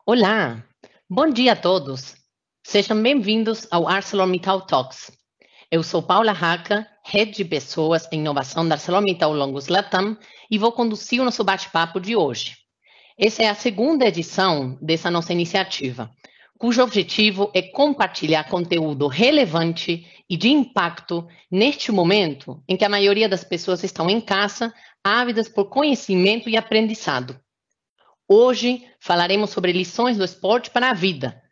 Olá, bom dia a todos. Sejam bem-vindos ao ArcelorMittal Talks. Eu sou Paula Raca, Head de Pessoas e Inovação da ArcelorMittal Longus Latam e vou conduzir o nosso bate-papo de hoje. Essa é a segunda edição dessa nossa iniciativa, cujo objetivo é compartilhar conteúdo relevante e de impacto neste momento em que a maioria das pessoas estão em casa, ávidas por conhecimento e aprendizado. Hoje falaremos sobre lições do esporte para a vida.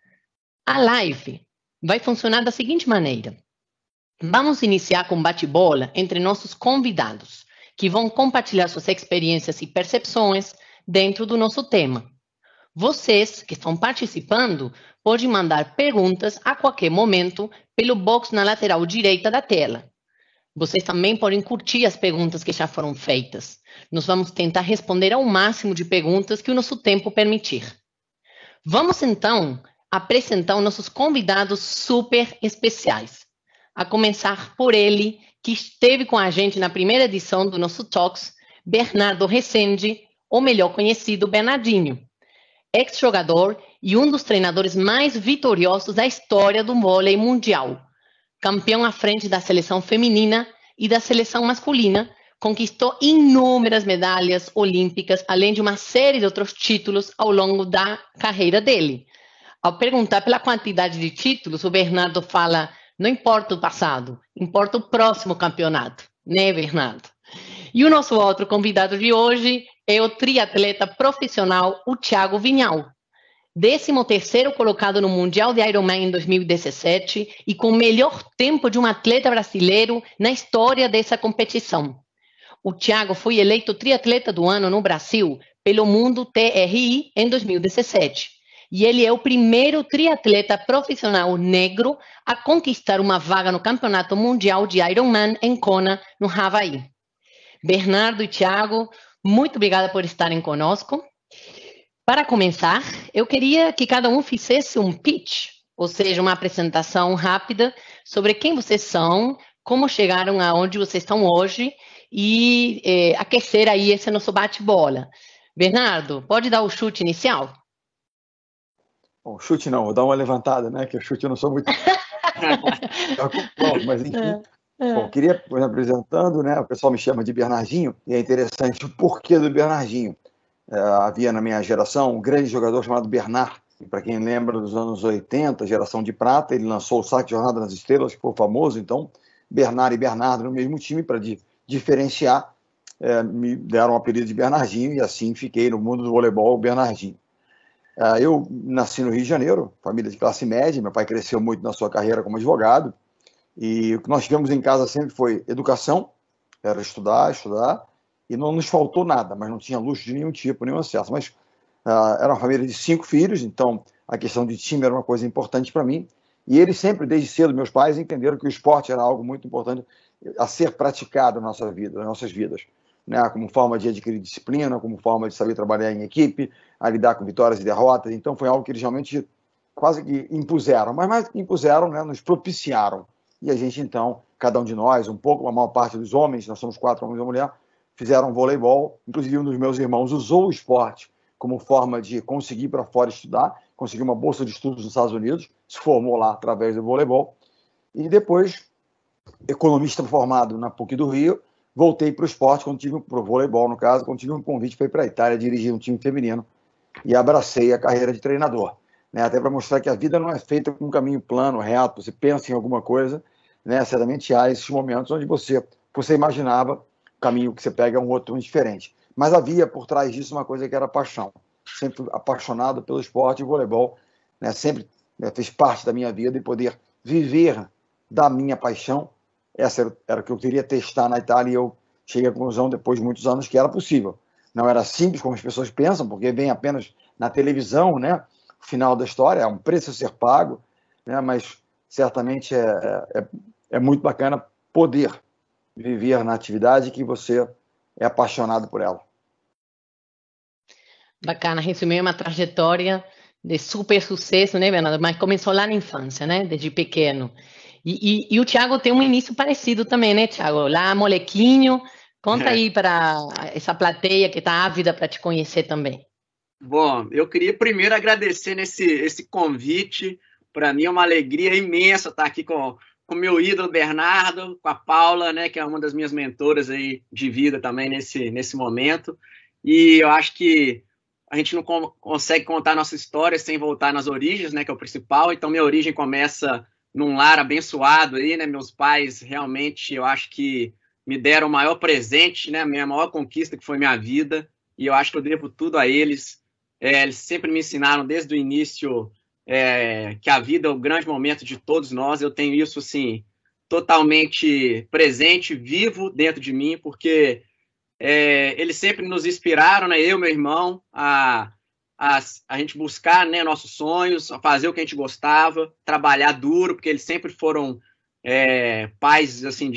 A live vai funcionar da seguinte maneira: vamos iniciar com bate-bola entre nossos convidados, que vão compartilhar suas experiências e percepções dentro do nosso tema. Vocês que estão participando podem mandar perguntas a qualquer momento pelo box na lateral direita da tela. Vocês também podem curtir as perguntas que já foram feitas. Nós vamos tentar responder ao máximo de perguntas que o nosso tempo permitir. Vamos então apresentar os nossos convidados super especiais. A começar por ele, que esteve com a gente na primeira edição do nosso Talks, Bernardo Rezende, ou melhor conhecido, Bernardinho. Ex-jogador e um dos treinadores mais vitoriosos da história do vôlei mundial. Campeão à frente da seleção feminina e da seleção masculina, conquistou inúmeras medalhas olímpicas, além de uma série de outros títulos ao longo da carreira dele. Ao perguntar pela quantidade de títulos, o Bernardo fala: não importa o passado, importa o próximo campeonato, né, Bernardo? E o nosso outro convidado de hoje é o triatleta profissional, o Thiago Vinhal. 13º colocado no Mundial de Ironman em 2017 e com o melhor tempo de um atleta brasileiro na história dessa competição. O Thiago foi eleito triatleta do ano no Brasil pelo Mundo TRI em 2017. E ele é o primeiro triatleta profissional negro a conquistar uma vaga no Campeonato Mundial de Ironman em Kona, no Havaí. Bernardo e Thiago, muito obrigada por estarem conosco. Para começar, eu queria que cada um fizesse um pitch, ou seja, uma apresentação rápida sobre quem vocês são, como chegaram aonde vocês estão hoje e aquecer aí esse nosso bate-bola. Bernardo, pode dar o chute inicial? Bom, chute não, vou dar uma levantada, né? Que o chute eu não sou muito. Bom, mas enfim. Bom, queria, me apresentando, né? O pessoal me chama de Bernardinho, e é interessante o porquê do Bernardinho. Havia na minha geração um grande jogador chamado Bernard, e para quem lembra dos anos 80, geração de prata, ele lançou o saque de Jornada nas Estrelas, que ficou famoso, então Bernard e Bernardo no mesmo time, para diferenciar, me deram o apelido de Bernardinho, e assim fiquei no mundo do voleibol, Bernardinho. Eu nasci no Rio de Janeiro, família de classe média, meu pai cresceu muito na sua carreira como advogado, e o que nós tivemos em casa sempre foi educação, era estudar, estudar, e não nos faltou nada, mas não tinha luxo de nenhum tipo, nenhum acesso. Mas era uma família de 5 filhos, então a questão de time era uma coisa importante para mim, e eles sempre, desde cedo, meus pais, entenderam que o esporte era algo muito importante a ser praticado na nossa vida, nas nossas vidas, né? Como forma de adquirir disciplina, como forma de saber trabalhar em equipe, a lidar com vitórias e derrotas. Então foi algo que eles realmente quase que impuseram, mas mais que impuseram, né, nos propiciaram. E a gente então, cada um de nós, um pouco, a maior parte dos homens, nós somos 4 homens e uma mulher, fizeram voleibol. Inclusive um dos meus irmãos usou o esporte como forma de conseguir para fora estudar, conseguiu uma bolsa de estudos nos Estados Unidos, se formou lá através do voleibol. E depois, economista formado na PUC do Rio, voltei para o esporte, para o voleibol, no caso, quando tive um convite para ir para a Itália dirigir um time feminino e abracei a carreira de treinador, né? Até para mostrar que a vida não é feita com um caminho plano, reto, você pensa em alguma coisa, né? Certamente há esses momentos onde você imaginava o caminho que você pega é um outro diferente. Mas havia por trás disso uma coisa que era paixão. Sempre apaixonado pelo esporte e voleibol, né? Sempre fez parte da minha vida e poder viver da minha paixão, essa era o que eu queria testar na Itália, e eu cheguei à conclusão, depois de muitos anos, que era possível. Não era simples como as pessoas pensam, porque vem apenas na televisão, né? O final da história, é um preço a ser pago, né? Mas certamente é muito bacana poder viver na atividade que você é apaixonado por ela. Bacana, resumiu uma trajetória de super sucesso, né, Bernardo? Mas começou lá na infância, né? Desde pequeno. E o Thiago tem um início parecido também, né, Thiago? Lá, molequinho. Conta aí para essa plateia que está ávida para te conhecer também. Bom, eu queria primeiro agradecer esse convite. Para mim é uma alegria imensa estar aqui com o meu ídolo Bernardo, com a Paula, né, que é uma das minhas mentoras aí de vida também nesse momento. E eu acho que a gente não consegue contar nossa história sem voltar nas origens, né, que é o principal. Então, minha origem começa num lar abençoado aí, né? Meus pais realmente, eu acho que me deram o maior presente, né? A minha maior conquista, que foi minha vida. E eu acho que eu devo tudo a eles. Eles sempre me ensinaram desde o início que a vida é o grande momento de todos nós. Eu tenho isso, assim, totalmente presente, vivo dentro de mim, porque eles sempre nos inspiraram, né? Eu e meu irmão, a gente buscar, né, nossos sonhos, a fazer o que a gente gostava, trabalhar duro, porque eles sempre foram pais, assim,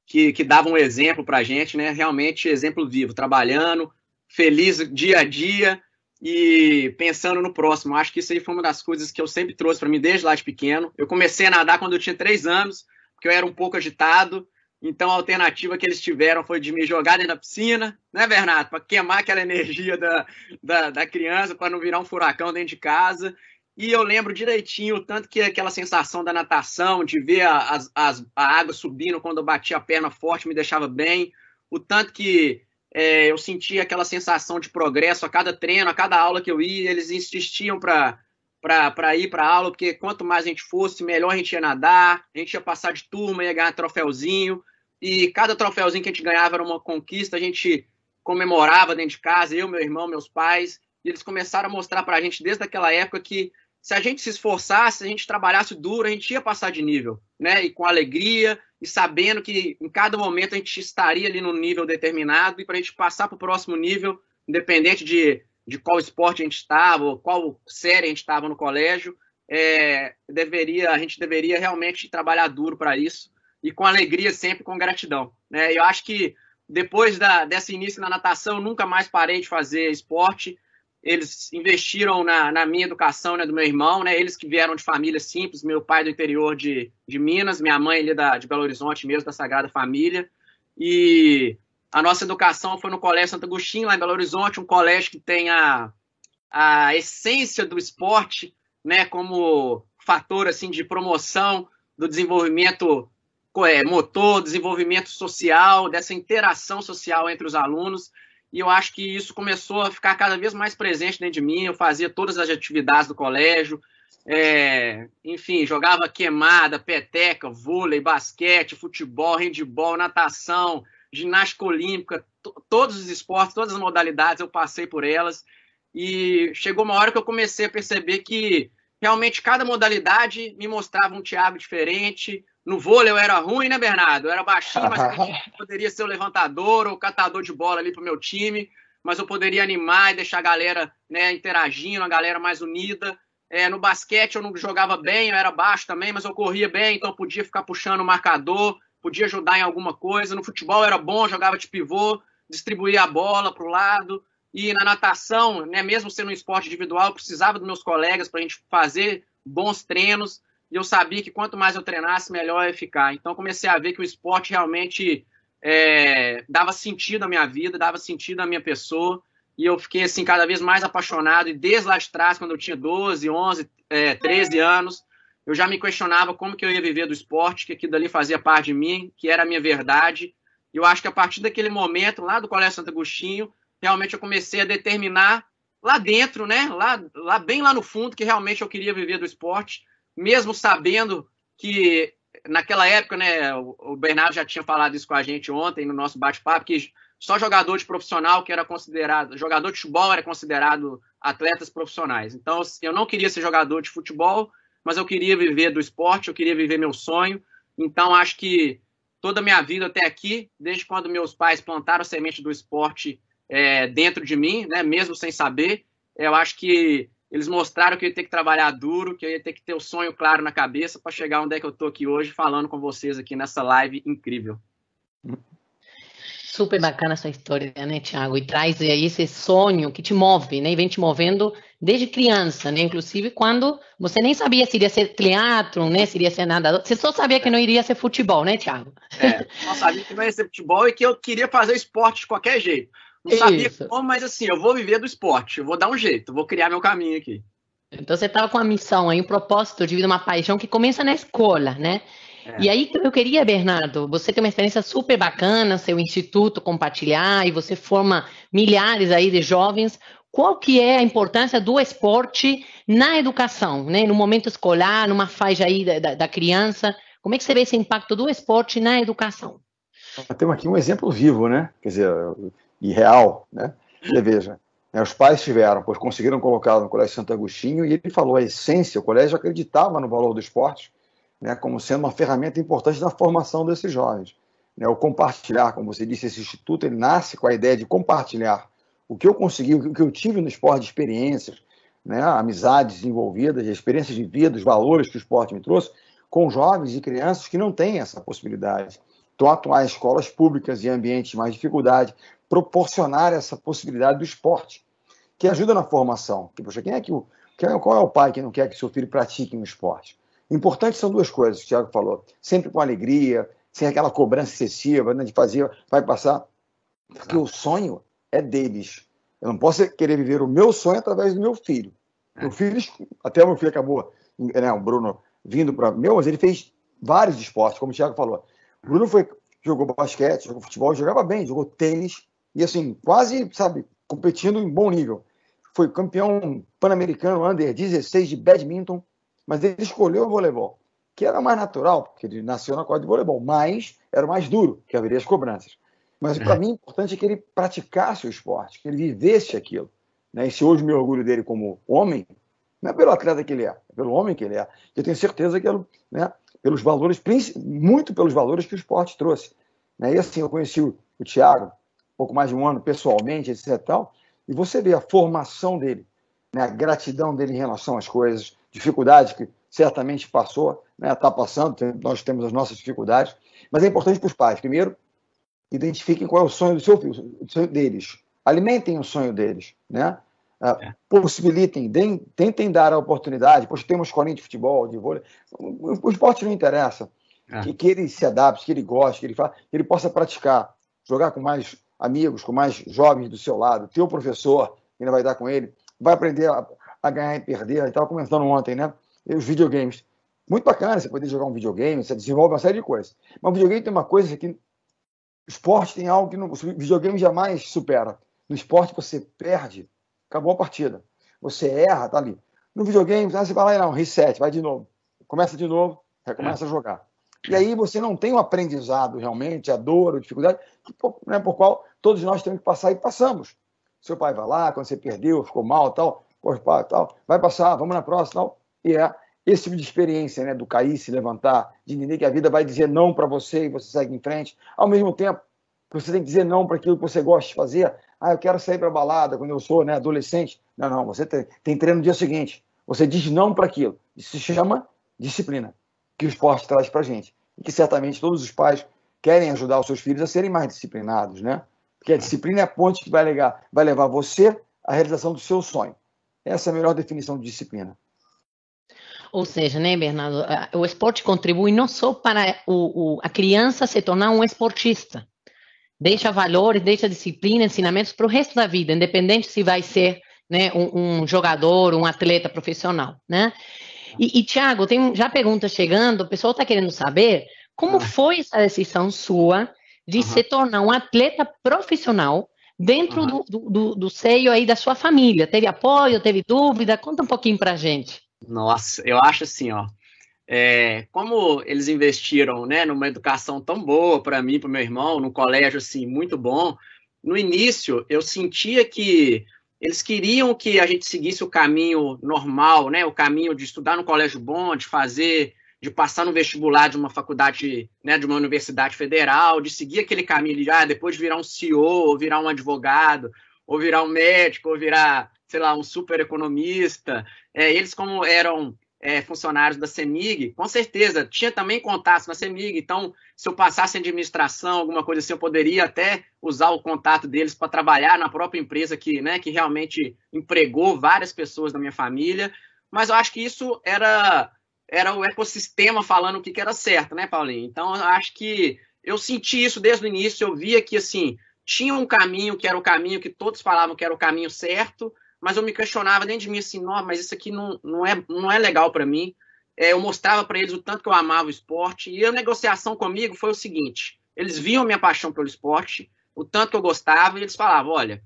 que davam um exemplo para a gente, né? Realmente exemplo vivo, trabalhando, feliz dia a dia e pensando no próximo. Acho que isso aí foi uma das coisas que eu sempre trouxe para mim desde lá de pequeno. Eu comecei a nadar quando eu tinha 3 anos, porque eu era um pouco agitado. Então a alternativa que eles tiveram foi de me jogar dentro da piscina, né, Bernardo? Para queimar aquela energia da criança, para não virar um furacão dentro de casa. E eu lembro direitinho o tanto que aquela sensação da natação, de ver a água subindo quando eu batia a perna forte, me deixava bem. O tanto que eu sentia aquela sensação de progresso a cada treino, a cada aula que eu ia. Eles insistiam para ir para a aula, porque quanto mais a gente fosse, melhor a gente ia nadar, a gente ia passar de turma, ia ganhar troféuzinho. E cada troféuzinho que a gente ganhava era uma conquista, a gente comemorava dentro de casa, eu, meu irmão, meus pais. E eles começaram a mostrar para a gente desde aquela época que se a gente se esforçasse, se a gente trabalhasse duro, a gente ia passar de nível, né? E com alegria, e sabendo que em cada momento a gente estaria ali num nível determinado, e para a gente passar para o próximo nível, independente de qual esporte a gente estava, ou qual série a gente estava no colégio, a gente deveria realmente trabalhar duro para isso, e com alegria, sempre com gratidão, né? Eu acho que depois desse início na natação, eu nunca mais parei de fazer esporte. Eles investiram na minha educação, né, do meu irmão, né? Eles que vieram de família simples, meu pai do interior de Minas, minha mãe ali de Belo Horizonte mesmo, da Sagrada Família. E a nossa educação foi no Colégio Santo Agostinho, lá em Belo Horizonte, um colégio que tem a essência do esporte, né, como fator assim, de promoção do desenvolvimento motor, desenvolvimento social, dessa interação social entre os alunos. E eu acho que isso começou a ficar cada vez mais presente dentro de mim. Eu fazia todas as atividades do colégio, enfim, jogava queimada, peteca, vôlei, basquete, futebol, handebol, natação, ginástica olímpica, todos os esportes, todas as modalidades, eu passei por elas. E chegou uma hora que eu comecei a perceber que realmente cada modalidade me mostrava um Thiago diferente. No vôlei eu era ruim, né, Bernardo? Eu era baixinho, mas poderia ser o levantador ou o catador de bola ali pro meu time, mas eu poderia animar e deixar a galera, né, interagindo, a galera mais unida. No basquete eu não jogava bem, eu era baixo também, mas eu corria bem, então eu podia ficar puxando o marcador, podia ajudar em alguma coisa. No futebol eu era bom, jogava de pivô, distribuía a bola pro lado. E na natação, né, mesmo sendo um esporte individual, eu precisava dos meus colegas para a gente fazer bons treinos. E eu sabia que quanto mais eu treinasse, melhor eu ia ficar. Então, comecei a ver que o esporte realmente dava sentido à minha vida, dava sentido à minha pessoa. E eu fiquei, assim, cada vez mais apaixonado. E desde lá de trás, quando eu tinha 12, 11, 13 anos, eu já me questionava como que eu ia viver do esporte, que aquilo ali fazia parte de mim, que era a minha verdade. E eu acho que a partir daquele momento, lá do Colégio Santo Agostinho, realmente eu comecei a determinar lá dentro, né, bem lá no fundo, que realmente eu queria viver do esporte, mesmo sabendo que naquela época, né, o Bernardo já tinha falado isso com a gente ontem no nosso bate-papo, que só jogador de profissional que era considerado, jogador de futebol era considerado atletas profissionais. Então, eu não queria ser jogador de futebol, mas eu queria viver do esporte, eu queria viver meu sonho. Então, acho que toda a minha vida até aqui, desde quando meus pais plantaram a semente do esporte dentro de mim, né, mesmo sem saber, eu acho que eles mostraram que eu ia ter que trabalhar duro, que eu ia ter que ter o sonho claro na cabeça para chegar onde é que eu estou aqui hoje, falando com vocês aqui nessa live incrível. Super bacana essa história, né, Thiago? E traz aí esse sonho que te move, né? E vem te movendo desde criança, né? Inclusive quando você nem sabia se iria ser teatro, né? Se iria ser nadador. Você só sabia que não iria ser futebol, né, Thiago? Só sabia que não ia ser futebol e que eu queria fazer esporte de qualquer jeito. Não sabia como, mas assim, eu vou viver do esporte, eu vou dar um jeito, eu vou criar meu caminho aqui. Então você estava com a missão aí, um propósito de vida, uma paixão que começa na escola, né? E aí eu queria, Bernardo, você tem uma experiência super bacana, seu instituto compartilhar, e você forma milhares aí de jovens. Qual que é a importância do esporte na educação, né? No momento escolar, numa faixa aí da criança? Como é que você vê esse impacto do esporte na educação? Temos aqui um exemplo vivo, né? Quer dizer, e real, né? Você veja, né? Os pais tiveram, pois conseguiram colocá-lo no Colégio Santo Agostinho, e ele falou a essência, o colégio acreditava no valor do esporte, né, como sendo uma ferramenta importante na formação desses jovens. Né, o compartilhar, como você disse, esse instituto ele nasce com a ideia de compartilhar o que eu consegui, o que eu tive no esporte, de experiências, né, amizades desenvolvidas, experiências de vida, os valores que o esporte me trouxe, com jovens e crianças que não têm essa possibilidade. Então, atuar em escolas públicas e ambientes de mais dificuldade, proporcionar essa possibilidade do esporte, que ajuda na formação. Que, poxa, qual é o pai que não quer que seu filho pratique um esporte? Importante são duas coisas que o Thiago falou. Sempre com alegria, sem aquela cobrança excessiva, né, de fazer, vai passar. Porque o sonho é deles. Eu não posso querer viver o meu sonho através do meu filho. Meu filho, até o meu filho acabou, né, o Bruno, vindo para meu, mas ele fez vários esportes, como o Thiago falou. O Bruno jogou basquete, jogou futebol, jogava bem, jogou tênis, e assim, quase, sabe, competindo em bom nível. Foi campeão pan-americano, under 16 de badminton, mas ele escolheu o voleibol, que era mais natural, porque ele nasceu na quadra de voleibol, mas era mais duro, que haveria as cobranças. Mas para mim, o importante é que ele praticasse o esporte, que ele vivesse aquilo. Né? E se hoje me orgulho dele como homem, não é pelo atleta que ele é pelo homem que ele é. Eu tenho certeza que, né, pelos valores, muito pelos valores que o esporte trouxe. Né? E assim, eu conheci o Thiago, um pouco mais de um ano, pessoalmente, etc. E você vê a formação dele, né, a gratidão dele em relação às coisas, dificuldades que certamente passou, né, está passando, nós temos as nossas dificuldades, mas é importante para os pais. Primeiro, identifiquem qual é o sonho do seu filho, o sonho deles. Alimentem o sonho deles, né? Possibilitem, tentem dar a oportunidade, pois temos escolinha de futebol, de vôlei. O esporte não interessa. Que ele se adapte, que ele goste, que ele possa praticar, jogar com mais amigos, com mais jovens do seu lado, ter o professor que ainda vai dar com ele, vai aprender a ganhar e perder. Eu estava comentando ontem, né? E os videogames. Muito bacana você poder jogar um videogame, você desenvolve uma série de coisas. Mas o videogame tem uma coisa que o esporte tem algo que o videogame jamais supera. No esporte você perde, acabou a partida. Você erra, tá ali. No videogame, você vai lá e não, reset, vai de novo. Começa de novo, recomeça a jogar. E aí você não tem um aprendizado realmente, a dor, a dificuldade, né, por qual todos nós temos que passar e passamos. Seu pai vai lá, quando você perdeu, ficou mal, tal, tal, vai passar, vamos na próxima, tal. E é esse tipo de experiência, né, do cair, se levantar, de entender que a vida vai dizer não para você e você segue em frente. Ao mesmo tempo, você tem que dizer não para aquilo que você gosta de fazer. Eu quero sair para balada quando eu sou, né, adolescente. Não, você tem treino no dia seguinte. Você diz não para aquilo. Isso se chama disciplina, que o esporte traz para a gente. E que certamente todos os pais querem ajudar os seus filhos a serem mais disciplinados, né? Porque a disciplina é a ponte que vai levar você à realização do seu sonho. Essa é a melhor definição de disciplina. Ou seja, né, Bernardo, o esporte contribui não só para a criança se tornar um esportista, deixa valores, deixa disciplina, ensinamentos para o resto da vida, independente se vai ser, né, um jogador, um atleta profissional, né? E Thiago, tem já perguntas chegando, o pessoal está querendo saber como foi essa decisão sua de se tornar um atleta profissional dentro do seio aí da sua família. Teve apoio, teve dúvida? Conta um pouquinho para a gente. Nossa, eu acho assim, ó, como eles investiram, né, numa educação tão boa para mim, para meu irmão, num colégio assim muito bom, no início eu sentia que eles queriam que a gente seguisse o caminho normal, né, o caminho de estudar no colégio bom, de passar no vestibular de uma faculdade, né, de uma universidade federal, de seguir aquele caminho de depois de virar um CEO, ou virar um advogado, ou virar um médico, ou virar, sei lá, um super economista. Eles, como eram funcionários da CEMIG, com certeza, tinha também contatos na CEMIG, então, se eu passasse em administração, alguma coisa assim, eu poderia até usar o contato deles para trabalhar na própria empresa que realmente empregou várias pessoas da minha família, mas eu acho que isso era o ecossistema falando o que era certo, né, Paulinho? Então, eu acho que eu senti isso desde o início, eu via que, assim, tinha um caminho que era o caminho que todos falavam que era o caminho certo, mas eu me questionava dentro de mim assim, não, mas isso aqui não é legal para mim. Eu mostrava para eles o tanto que eu amava o esporte, e a negociação comigo foi o seguinte, eles viam minha paixão pelo esporte, o tanto que eu gostava, e eles falavam, olha,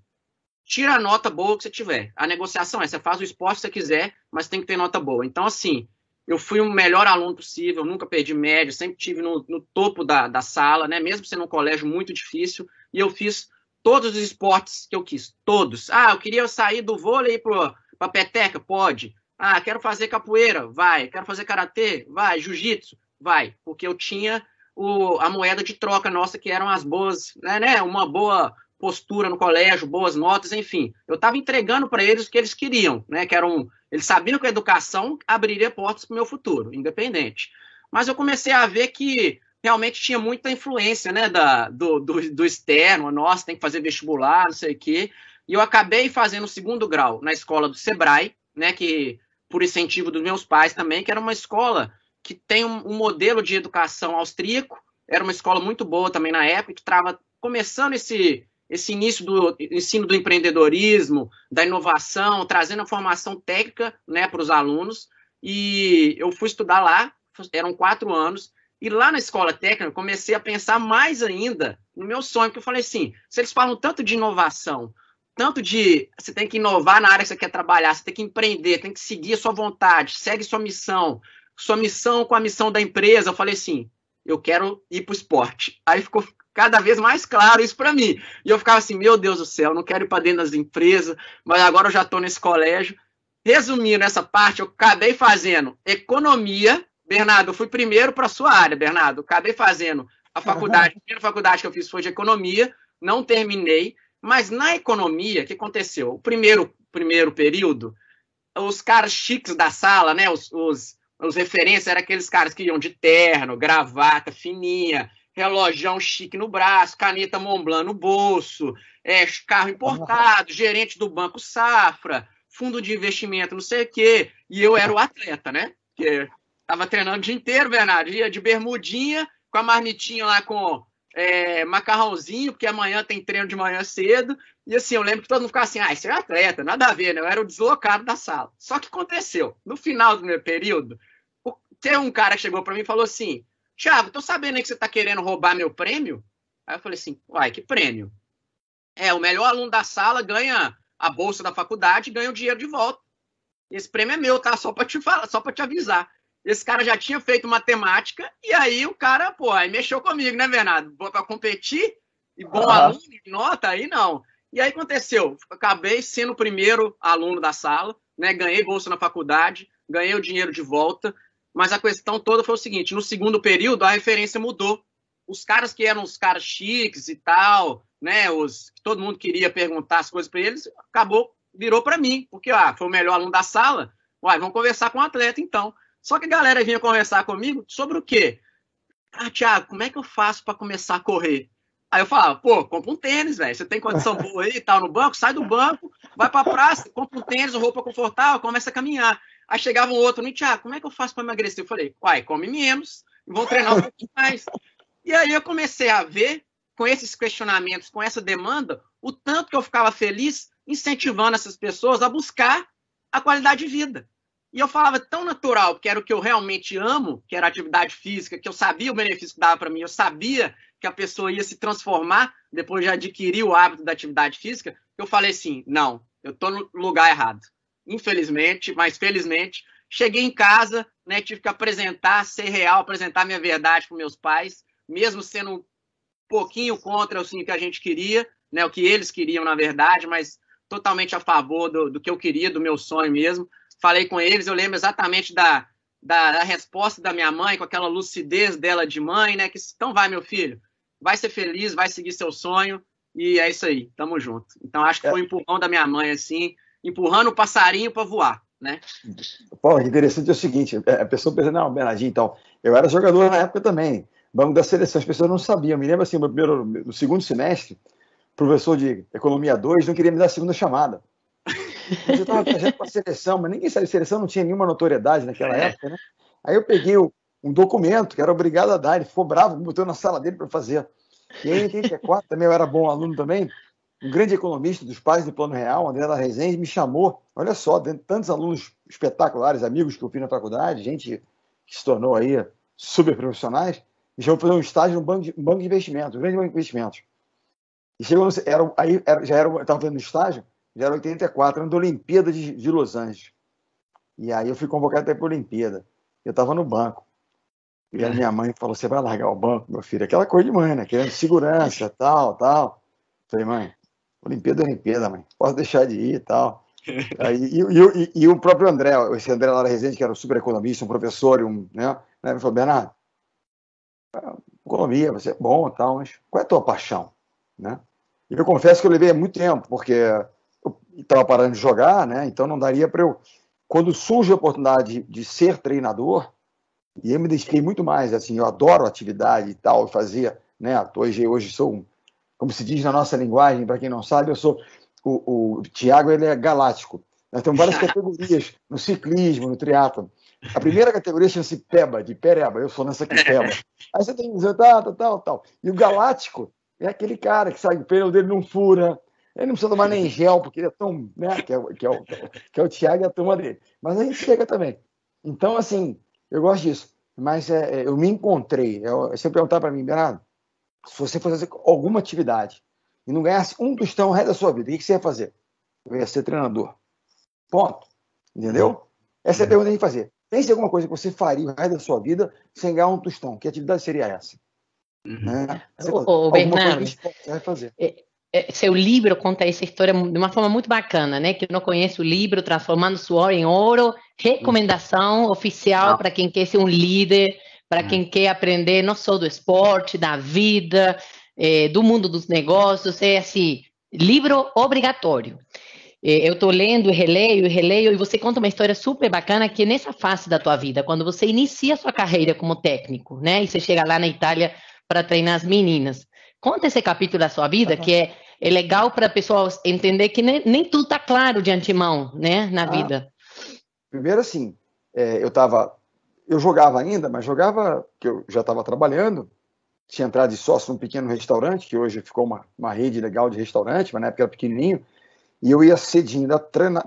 tira a nota boa que você tiver. A negociação você faz o esporte que você quiser, mas tem que ter nota boa. Então, assim, eu fui o melhor aluno possível, nunca perdi média, sempre estive no topo da sala, né? Mesmo sendo um colégio muito difícil, e eu fiz todos os esportes que eu quis, todos. Eu queria sair do vôlei para a peteca? Pode. Quero fazer capoeira? Vai. Quero fazer karatê? Vai. Jiu-jitsu? Vai. Porque eu tinha a moeda de troca nossa, que eram as boas, né? Uma boa postura no colégio, boas notas, enfim. Eu estava entregando para eles o que eles queriam, né? Eles sabiam que a educação abriria portas para o meu futuro, independente. Mas eu comecei a ver que realmente tinha muita influência, né, do externo, nossa, tem que fazer vestibular, não sei o quê. E eu acabei fazendo o segundo grau na escola do Sebrae, né, que por incentivo dos meus pais também, que era uma escola que tem um modelo de educação austríaco, era uma escola muito boa também na época, que estava começando esse início do ensino do empreendedorismo, da inovação, trazendo a formação técnica, né, para os alunos. E eu fui estudar lá, eram 4 anos, e lá na escola técnica comecei a pensar mais ainda no meu sonho, porque eu falei assim, se eles falam tanto de inovação, tanto de você tem que inovar na área que você quer trabalhar, você tem que empreender, tem que seguir a sua vontade, segue sua missão com a missão da empresa, eu falei assim, eu quero ir para o esporte. Aí ficou cada vez mais claro isso para mim. E eu ficava assim, meu Deus do céu, não quero ir para dentro das empresas, mas agora eu já estou nesse colégio. Resumindo essa parte, eu acabei fazendo economia. Bernardo, eu fui primeiro para a sua área, Bernardo. Eu acabei fazendo a faculdade. A primeira faculdade que eu fiz foi de economia, não terminei. Mas na economia, o que aconteceu? O primeiro período, os caras chiques da sala, né, os referências, eram aqueles caras que iam de terno, gravata fininha, relógio chique no braço, caneta Montblanc no bolso, carro importado, gerente do Banco Safra, fundo de investimento, não sei o quê. E eu era o atleta, né? Que estava treinando o dia inteiro, Bernardo. Ia de bermudinha, com a marmitinha lá com macarrãozinho, porque amanhã tem treino de manhã cedo. E assim, eu lembro que todo mundo ficava assim, isso é atleta, nada a ver, né? Eu era o deslocado da sala. Só que aconteceu, no final do meu período, tem um cara que chegou para mim e falou assim, Thiago, tô sabendo aí que você tá querendo roubar meu prêmio? Aí eu falei assim, uai, que prêmio? O melhor aluno da sala ganha a bolsa da faculdade e ganha o dinheiro de volta. Esse prêmio é meu, tá? Só pra te falar, só pra te avisar. Esse cara já tinha feito matemática e aí o cara, aí mexeu comigo, né, Bernardo? Pra competir e bom aluno, nota, aí não. E aí aconteceu, acabei sendo o primeiro aluno da sala, né? Ganhei bolsa na faculdade, ganhei o dinheiro de volta, mas a questão toda foi o seguinte, no segundo período a referência mudou. Os caras que eram os caras chiques e tal, né? Todo mundo queria perguntar as coisas para eles, virou para mim, porque foi o melhor aluno da sala, vamos conversar com o atleta então. Só que a galera vinha conversar comigo sobre o quê? Thiago, como é que eu faço para começar a correr? Aí eu falava, compra um tênis, velho. Você tem condição boa aí e tal no banco? Sai do banco, vai pra praça, compra um tênis, roupa confortável, começa a caminhar. Aí chegava um outro, Thiago, como é que eu faço para emagrecer? Eu falei, come menos e vão treinar um pouquinho mais. E aí eu comecei a ver, com esses questionamentos, com essa demanda, o tanto que eu ficava feliz incentivando essas pessoas a buscar a qualidade de vida. E eu falava tão natural, porque era o que eu realmente amo, que era a atividade física, que eu sabia o benefício que dava para mim, eu sabia que a pessoa ia se transformar depois de adquirir o hábito da atividade física, eu falei assim, não, eu estou no lugar errado. Infelizmente, mas felizmente, cheguei em casa, né, tive que ser real, apresentar minha verdade para meus pais, mesmo sendo um pouquinho contra o que a gente queria, né, o que eles queriam, na verdade, mas totalmente a favor do que eu queria, do meu sonho mesmo. Falei com eles, eu lembro exatamente da resposta da minha mãe, com aquela lucidez dela de mãe, né? Então vai, meu filho, vai ser feliz, vai seguir seu sonho, e é isso aí, tamo junto. Então acho que foi um empurrão da minha mãe, assim, empurrando o passarinho para voar, né? Pô, interessante é o seguinte, a pessoa pensa, não, Bernardinho, então, eu era jogador na época também, banco da seleção, as pessoas não sabiam, me lembro assim, no segundo semestre, professor de Economia 2 não queria me dar a segunda chamada. Eu estava viajando para a seleção, mas ninguém sabe, a seleção não tinha nenhuma notoriedade naquela época, né? Aí eu peguei um documento que era obrigado a dar, ele ficou bravo, me botou na sala dele para fazer. E aí, em 84, também eu era bom aluno também. Um grande economista dos pais do Plano Real, André da Rezende, me chamou. Olha só, dentro de tantos alunos espetaculares, amigos que eu fiz na faculdade, gente que se tornou aí super profissionais, me chamou para fazer um estágio no banco de investimentos, um grande banco de investimentos. E chegou, eu estava fazendo estágio, já era 84, era da Olimpíada de Los Angeles. E aí eu fui convocado até para a Olimpíada. Eu estava no banco. E a minha mãe falou, você vai largar o banco, meu filho? Aquela coisa de mãe, né? Querendo segurança, tal. Falei, mãe, Olimpíada é Olimpíada, mãe. Posso deixar de ir e tal. E o próprio André, esse André Lara Rezende, que era um super economista, um professor, né? Ele falou, Bernardo, economia, você é bom e tal, mas qual é a tua paixão? Né? E eu confesso que eu levei muito tempo, porque eu estava parando de jogar, né? Então não daria para eu... Quando surge a oportunidade de ser treinador, e eu me dediquei muito mais, assim, eu adoro atividade e tal, fazia, né? Hoje sou, como se diz na nossa linguagem, para quem não sabe, eu sou... O Thiago, ele é galáctico. Nós temos várias categorias no ciclismo, no triatlo. A primeira categoria chama-se PEBA, de pereba. Eu sou nessa aqui, PEBA. Aí você tem que dizer tal. E o galáctico é aquele cara que sabe, o pneu dele não fura, ele não precisa tomar nem gel, porque ele é tão... Né, que é o Thiago e a turma dele. Mas a gente chega também. Então, assim, eu gosto disso. Mas eu me encontrei. Você perguntar para mim, Bernardo, se você fosse alguma atividade e não ganhasse um tostão o resto da sua vida, o que você ia fazer? Eu ia ser treinador. Ponto. Entendeu? Essa é a pergunta que a gente fazer. Pense em alguma coisa que você faria o resto da sua vida sem ganhar um tostão. Que atividade seria essa? Né? Bernardo, coisa que você vai fazer. Seu livro conta essa história de uma forma muito bacana, né? Quem não conhece o livro, Transformando Suor em Ouro, recomendação oficial para quem quer ser um líder, para quem quer aprender não só do esporte, da vida, do mundo dos negócios, é assim, livro obrigatório. Eu estou lendo, releio, e você conta uma história super bacana que nessa fase da tua vida, quando você inicia a sua carreira como técnico, né? E você chega lá na Itália para treinar as meninas. Conta esse capítulo da sua vida, que é legal para a pessoa entender que nem tudo está claro de antemão, né, na vida. Primeiro, assim, eu jogava ainda, mas jogava, que eu já estava trabalhando, tinha entrado de sócio num pequeno restaurante, que hoje ficou uma rede legal de restaurante, mas na época era pequenininho, e eu ia cedinho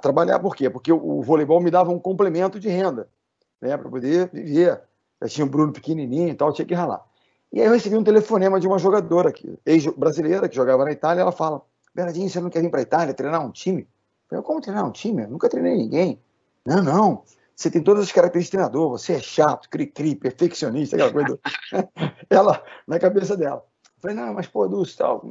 trabalhar, por quê? Porque o voleibol me dava um complemento de renda, né, para poder viver. Eu tinha um Bruno pequenininho e tal, tinha que ralar. E aí eu recebi um telefonema de uma jogadora, ex-brasileira, que jogava na Itália, ela fala, Bernardinho, você não quer vir para a Itália treinar um time? Eu falei, como treinar um time? Eu nunca treinei ninguém. Não, você tem todas as características de treinador, você é chato, cri-cri, perfeccionista, aquela coisa. Ela, na cabeça dela. Eu falei, não, mas pô, Dulce, tal,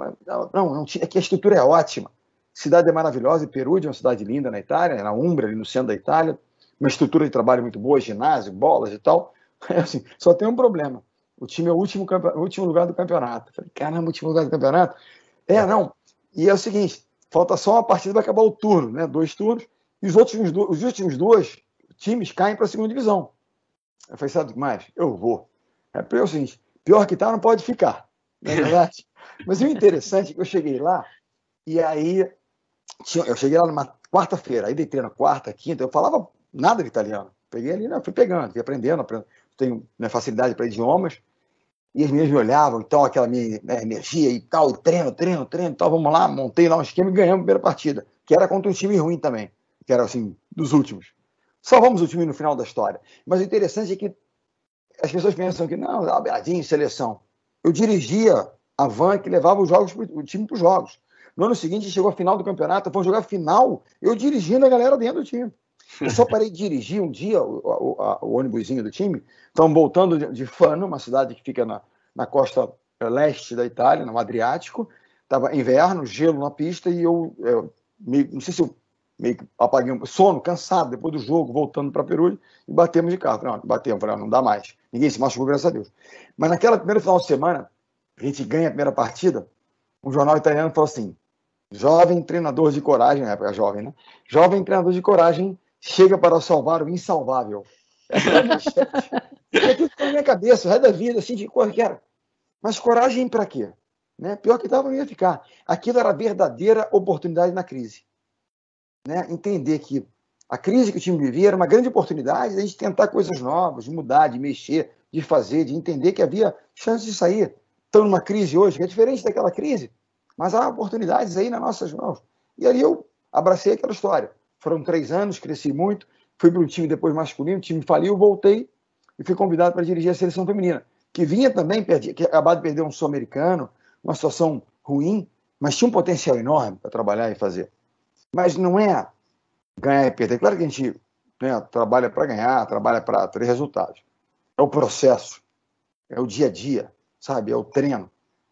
não, aqui a estrutura é ótima. A cidade é maravilhosa, e Perugia é uma cidade linda na Itália, na Umbria, ali no centro da Itália, uma estrutura de trabalho muito boa, ginásio, bolas e tal. Assim, só tem um problema. O time é o último lugar do campeonato. Eu falei, caramba, último lugar do campeonato? Não. E é o seguinte, falta só uma partida para acabar o turno, né? 2 turnos, e os últimos 2 times caem para a segunda divisão. Eu falei, sabe o que mais? Eu vou. É o seguinte, pior que tá, não pode ficar. Não é verdade? Mas o interessante é que eu cheguei lá, e aí eu cheguei lá numa quarta-feira, aí dei treino quarta, quinta, eu falava nada de italiano. Peguei ali, fui pegando, fui aprendendo, tenho facilidade para idiomas, e as meninas me olhavam, então, aquela minha energia e tal, treino, tal, vamos lá, montei lá um esquema e ganhamos a primeira partida, que era contra um time ruim também, que era assim, dos últimos. Salvamos o time no final da história. Mas o interessante é que as pessoas pensam que, não, Bernardinho, seleção. Eu dirigia a van que levava o time para os jogos. No ano seguinte, chegou a final do campeonato, vamos jogar a final, eu dirigindo a galera dentro do time. Eu só parei de dirigir um dia o ônibusinho do time. Estão voltando de Fano, uma cidade que fica na costa leste da Itália, no Adriático. Estava inverno, gelo na pista, e não sei se eu meio que apaguei sono, cansado, depois do jogo, voltando para Perugia, e batemos de carro. Não dá mais. Ninguém se machucou, graças a Deus. Mas naquela primeira final de semana, a gente ganha a primeira partida, um jornal italiano falou assim, jovem treinador de coragem, na época jovem, né? Jovem treinador de coragem chega para salvar o insalvável. Essa é a manchete. E aquilo ficou na minha cabeça, o resto da vida, assim, de coisa que era. Mas coragem para quê? Né? Pior que estava, não ia ficar. Aquilo era a verdadeira oportunidade na crise. Né? Entender que a crise que o time vivia era uma grande oportunidade de a gente tentar coisas novas, de mudar, de mexer, de fazer, de entender que havia chance de sair. estão numa crise hoje que é diferente daquela crise, mas há oportunidades aí nas nossas mãos. E ali eu abracei aquela história. Foram 3 anos, cresci muito, fui para um time depois masculino, o time faliu, voltei e fui convidado para dirigir a seleção feminina, que vinha também, que acabado de perder um sul-americano, uma situação ruim, mas tinha um potencial enorme para trabalhar e fazer. Mas não é ganhar e perder. Claro que a gente, né, trabalha para ganhar, trabalha para ter resultados. É o processo, é o dia a dia, sabe? É o treino,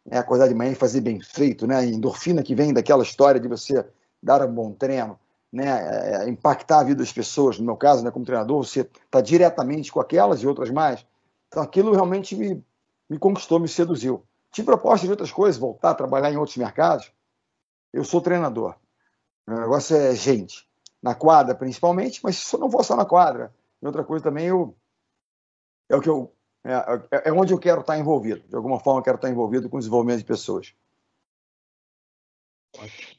é acordar de manhã e fazer bem feito, né? A endorfina que vem daquela história de você dar um bom treino, né? Impactar a vida das pessoas. No meu caso, né, como treinador, você está diretamente com aquelas e outras mais. Então aquilo realmente me conquistou, me seduziu. Tive proposta de outras coisas, voltar a trabalhar em outros mercados. Eu sou treinador. O negócio é gente. Na quadra, principalmente, mas se não for só na quadra, e outra coisa também, é onde eu quero estar envolvido. De alguma forma, eu quero estar envolvido com o desenvolvimento de pessoas.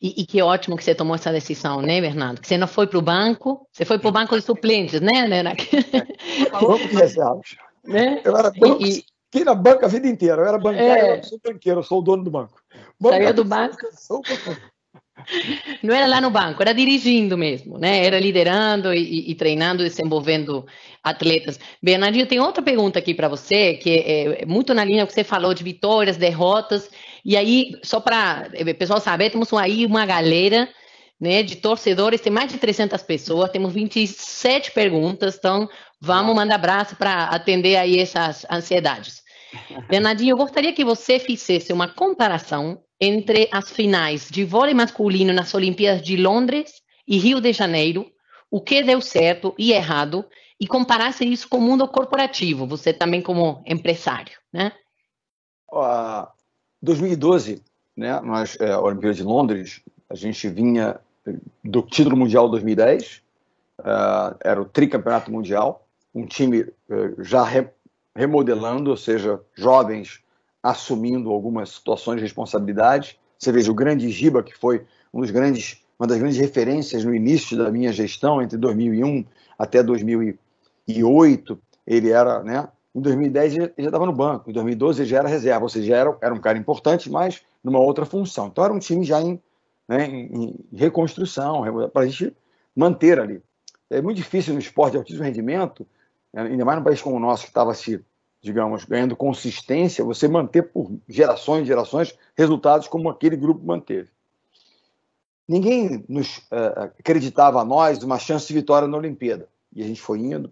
E que ótimo que você tomou essa decisão, né, Bernardo? Que você não foi para o banco, você foi para o banco de suplentes, né? Banco de reservas. Né? Eu era banco, fiquei na banca a vida inteira. Eu era bancário, eu sou banqueiro, eu sou o dono do banco. Saiu do banco? Não era lá no banco, era dirigindo mesmo, né? Era liderando e treinando, desenvolvendo atletas. Bernardinho, tem outra pergunta aqui para você, que é muito na linha que você falou de vitórias, derrotas. E aí, só para o pessoal saber, temos aí uma galera, né, de torcedores, tem mais de 300 pessoas, temos 27 perguntas, então vamos mandar abraço para atender aí essas ansiedades. Bernardinho, eu gostaria que você fizesse uma comparação entre as finais de vôlei masculino nas Olimpíadas de Londres e Rio de Janeiro, o que deu certo e errado, e comparasse isso com o mundo corporativo, você também como empresário, né? 2012, né, a Olimpíada de Londres, a gente vinha do título mundial 2010, era o tricampeonato mundial, um time já remodelando, ou seja, jovens assumindo algumas situações de responsabilidade. Você veja o grande Giba, que foi uma das grandes referências no início da minha gestão, entre 2001 até 2008, ele era, né? Em 2010 ele já estava no banco, em 2012 ele já era reserva, ou seja, era um cara importante, mas numa outra função. Então era um time já em reconstrução, para a gente manter ali. É muito difícil no esporte de altíssimo rendimento, ainda mais num país como o nosso, que estava digamos, ganhando consistência, você manter por gerações e gerações resultados como aquele grupo manteve. Ninguém nos acreditava a nós uma chance de vitória na Olimpíada. E a gente foi indo,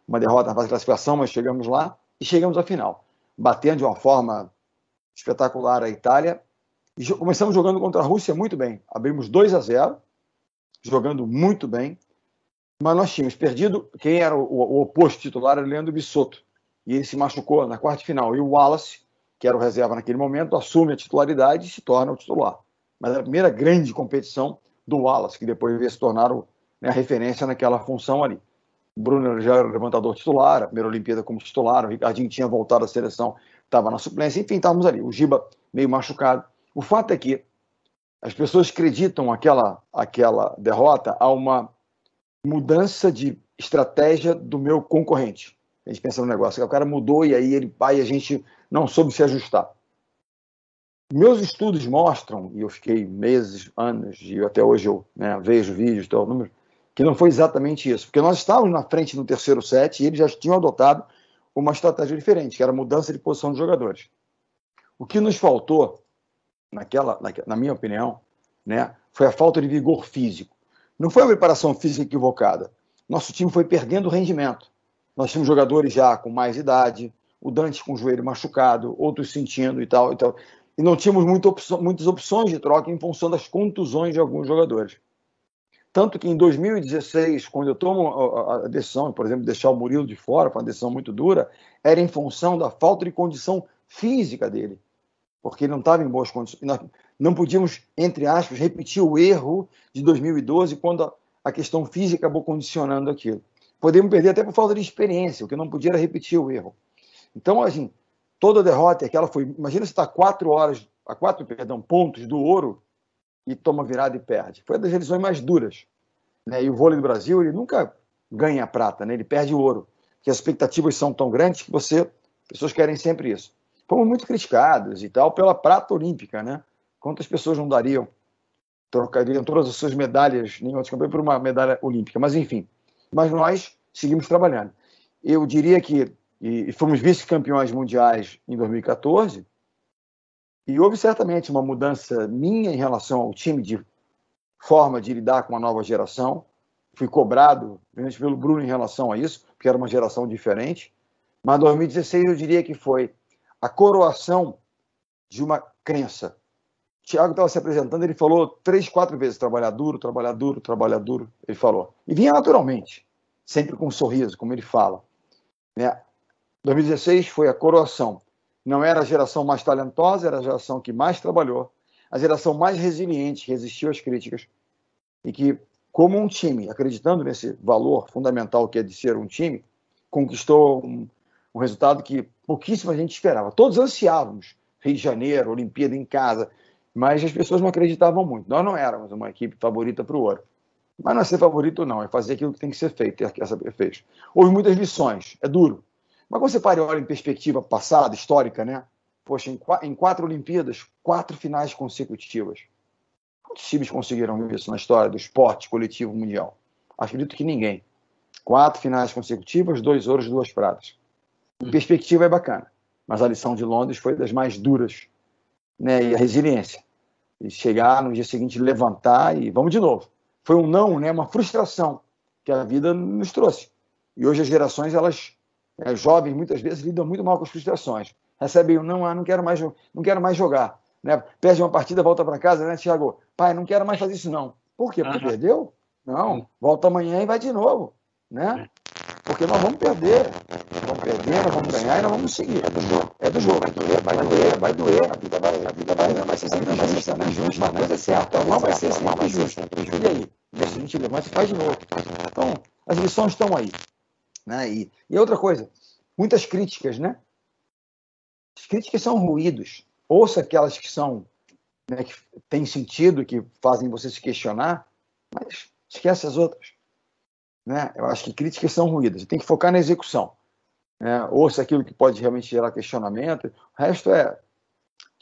uma derrota na fase de classificação, mas chegamos lá e chegamos à final, batendo de uma forma espetacular a Itália. E começamos jogando contra a Rússia muito bem. Abrimos 2-0, jogando muito bem, mas nós tínhamos perdido. Quem era o oposto titular era o Leandro Bissotto, e ele se machucou na quarta final. E o Wallace, que era o reserva naquele momento, assume a titularidade e se torna o titular. Mas era a primeira grande competição do Wallace, que depois veio se tornar a referência naquela função ali. O Bruno já era o levantador titular, a primeira Olimpíada como titular, o Ricardinho tinha voltado à seleção, estava na suplência, enfim, estávamos ali. O Giba meio machucado. O fato é que as pessoas acreditam aquela derrota a uma mudança de estratégia do meu concorrente. A gente pensa no negócio, o cara mudou e aí a gente não soube se ajustar. Meus estudos mostram, e eu fiquei meses, anos, e até hoje eu vejo vídeos, números, que não foi exatamente isso, porque nós estávamos na frente no terceiro set e eles já tinham adotado uma estratégia diferente, que era a mudança de posição dos jogadores. O que nos faltou, na minha opinião, foi a falta de vigor físico. Não foi uma preparação física equivocada. Nosso time foi perdendo rendimento. Nós tínhamos jogadores já com mais idade, o Dante com o joelho machucado, outros sentindo e tal. E não tínhamos muitas opções de troca em função das contusões de alguns jogadores. Tanto que em 2016, quando eu tomo a decisão, por exemplo, de deixar o Murilo de fora, foi uma decisão muito dura, era em função da falta de condição física dele, porque ele não estava em boas condições. Nós não podíamos, entre aspas, repetir o erro de 2012, quando a questão física acabou condicionando aquilo. Podemos perder até por falta de experiência, o que não podia era repetir o erro. Então, assim, toda derrota, aquela foi... Imagina você está a 4 pontos do ouro e toma virada e perde. Foi uma das lições mais duras. E o vôlei do Brasil, ele nunca ganha prata, ele perde ouro. Porque as expectativas são tão grandes que pessoas querem sempre isso. fomos muito criticados e tal pela prata olímpica, né? Quantas pessoas não trocariam todas as suas medalhas em outros campeonatos por uma medalha olímpica? Mas, enfim, nós seguimos trabalhando. Eu diria que fomos vice-campeões mundiais em 2014 e houve certamente uma mudança minha em relação ao time de forma de lidar com uma nova geração. Fui cobrado pelo Bruno em relação a isso, porque era uma geração diferente. Mas 2016 eu diria que foi a coroação de uma crença. O Thiago estava se apresentando, ele falou 3, 4 vezes, trabalhar duro, trabalhar duro, trabalhar duro, ele falou. E vinha naturalmente, sempre com um sorriso, como ele fala. 2016 foi a coroação. Não era a geração mais talentosa, era a geração que mais trabalhou, a geração mais resiliente, que resistiu às críticas, e que, como um time, acreditando nesse valor fundamental que é de ser um time, conquistou um resultado que pouquíssima gente esperava. Todos ansiávamos, Rio de Janeiro, Olimpíada em casa, mas as pessoas não acreditavam muito. Nós não éramos uma equipe favorita para o ouro. Mas não é ser favorito, não, é fazer aquilo que tem que ser feito, e essa fez. Houve muitas lições, é duro. Mas quando você para e olha em perspectiva passada, histórica, né? Poxa, em 4 Olimpíadas, 4 finais consecutivas. Quantos times conseguiram isso na história do esporte coletivo mundial? Acredito que ninguém. 4 finais consecutivas, 2 ouros, 2 pratas. Em perspectiva é bacana, mas a lição de Londres foi das mais duras, né? E a resiliência. E chegar no dia seguinte, levantar e vamos de novo. Foi um não, né? Uma frustração que a vida nos trouxe. E hoje as gerações, elas, jovens, muitas vezes lidam muito mal com as frustrações. Recebem um não quero mais jogar. Né? Perde uma partida, volta para casa, né, Thiago? Pai, não quero mais fazer isso, não. Por quê? Porque perdeu? Não. Volta amanhã e vai de novo. Né? Porque nós vamos perder. Vamos perder, nós vamos ganhar e nós vamos seguir. É do jogo. Vai doer. A vida vai ser sempre justa, né? Uma coisa é certa, não vai ser sempre justa. E aí? A gente levanta e faz de novo. Então, as lições estão aí. Né? E outra coisa, muitas críticas, né? As críticas são ruídos. Ouça aquelas que são, né, que têm sentido, que fazem você se questionar, mas esquece as outras. Né? Eu acho que críticas são ruídas. Você tem que focar na execução. Né? Ouça aquilo que pode realmente gerar questionamento. O resto é...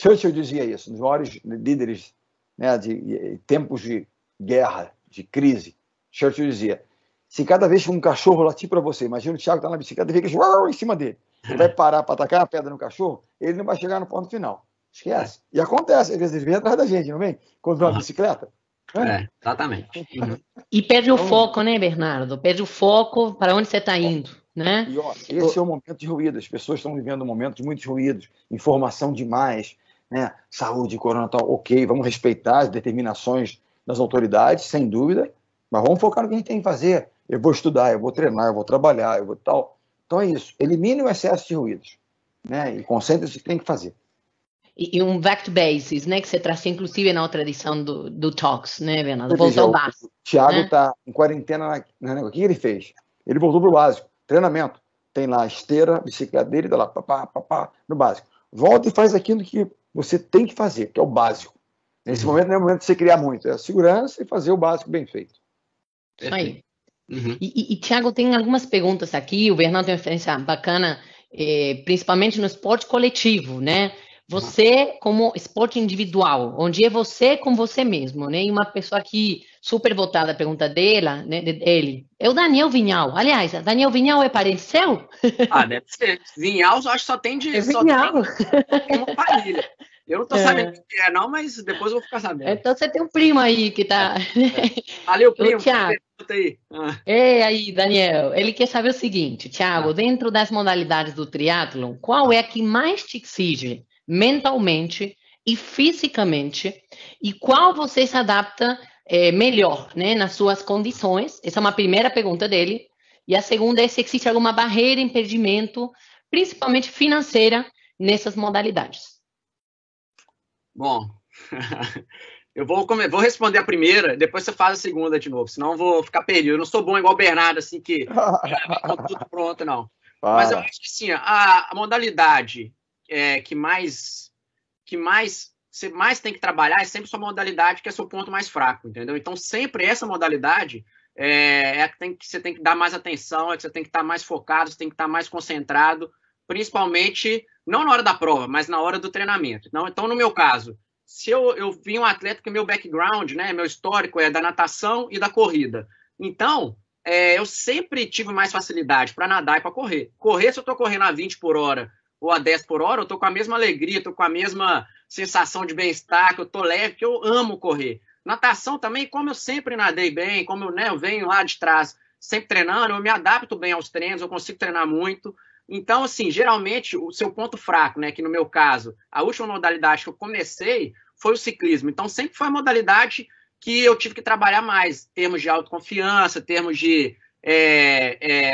Churchill dizia isso, um dos maiores líderes, né, de tempos de guerra, de crise. Churchill dizia, se cada vez que um cachorro latir para você, imagina o Thiago está na bicicleta e fica em cima dele, ele vai parar para atacar a pedra no cachorro, ele não vai chegar no ponto final. Esquece. E acontece, às vezes ele vem atrás da gente, não vem? Quando vai uma bicicleta. Exatamente. E perde o foco, né, Bernardo? Perde o foco para onde você está indo, né? E, ó, esse é o momento de ruído. As pessoas estão vivendo um momento de muitos ruídos, informação demais, né? Saúde, corona, tal, ok, vamos respeitar as determinações das autoridades, sem dúvida, mas vamos focar no que a gente tem que fazer. Eu vou estudar, eu vou treinar, eu vou trabalhar, eu vou tal. Então é isso. Elimine o excesso de ruídos, né? E concentre-se no que tem que fazer. E um back to basis, né? Que você traz, inclusive, na outra edição do Talks, né, Bernardo? Voltou ao básico. O Thiago está em quarentena. O que ele fez? Ele voltou para o básico. Treinamento. Tem lá a esteira, a bicicleta dele, tá lá, papá, no básico. Volta e faz aquilo que você tem que fazer, que é o básico. Nesse momento não é o momento de você criar muito. É a segurança e fazer o básico bem feito. Isso aí. E Thiago, tem algumas perguntas aqui. O Bernardo tem uma referência bacana, principalmente no esporte coletivo, né? Você como esporte individual, onde é você com você mesmo, né? E uma pessoa aqui super votada, a pergunta dele, é o Daniel Vinhal. Aliás, Daniel Vinhal é parente seu? Deve ser. Vinhal, eu acho que só tem de... Vinhal. Tem uma família. Eu não tô sabendo o que é, não, mas depois eu vou ficar sabendo. Então você tem um primo aí que tá... Valeu, primo. Thiago. Aí. Aí, Daniel. Ele quer saber o seguinte, Thiago, dentro das modalidades do triatlon, qual é a que mais te exige mentalmente e fisicamente, e qual você se adapta melhor, né, nas suas condições? Essa é uma primeira pergunta dele. E a segunda é se existe alguma barreira, impedimento, principalmente financeira, nessas modalidades. Bom, eu vou responder a primeira, depois você faz a segunda de novo, senão eu vou ficar perdido. Eu não sou bom igual o Bernardo, assim, que com tudo pronto, não. Mas eu acho que, assim, a modalidade que você mais tem que trabalhar é sempre sua modalidade, que é seu ponto mais fraco, entendeu? Então, sempre essa modalidade é a que você tem que dar mais atenção, é que você tem que estar mais focado, você tem que estar mais concentrado, principalmente, não na hora da prova, mas na hora do treinamento. Então no meu caso, se eu vi um atleta que meu background, né, meu histórico é da natação e da corrida. Então, eu sempre tive mais facilidade para nadar e para correr. Correr, se eu estou correndo a 20 por hora ou a 10 por hora, eu estou com a mesma alegria, estou com a mesma sensação de bem-estar, que eu estou leve, que eu amo correr. Natação também, como eu sempre nadei bem, como eu venho lá de trás sempre treinando, eu me adapto bem aos treinos, eu consigo treinar muito. Então, assim, geralmente, o seu ponto fraco, né, que no meu caso, a última modalidade que eu comecei foi o ciclismo. Então, sempre foi a modalidade que eu tive que trabalhar mais, em termos de autoconfiança, em termos de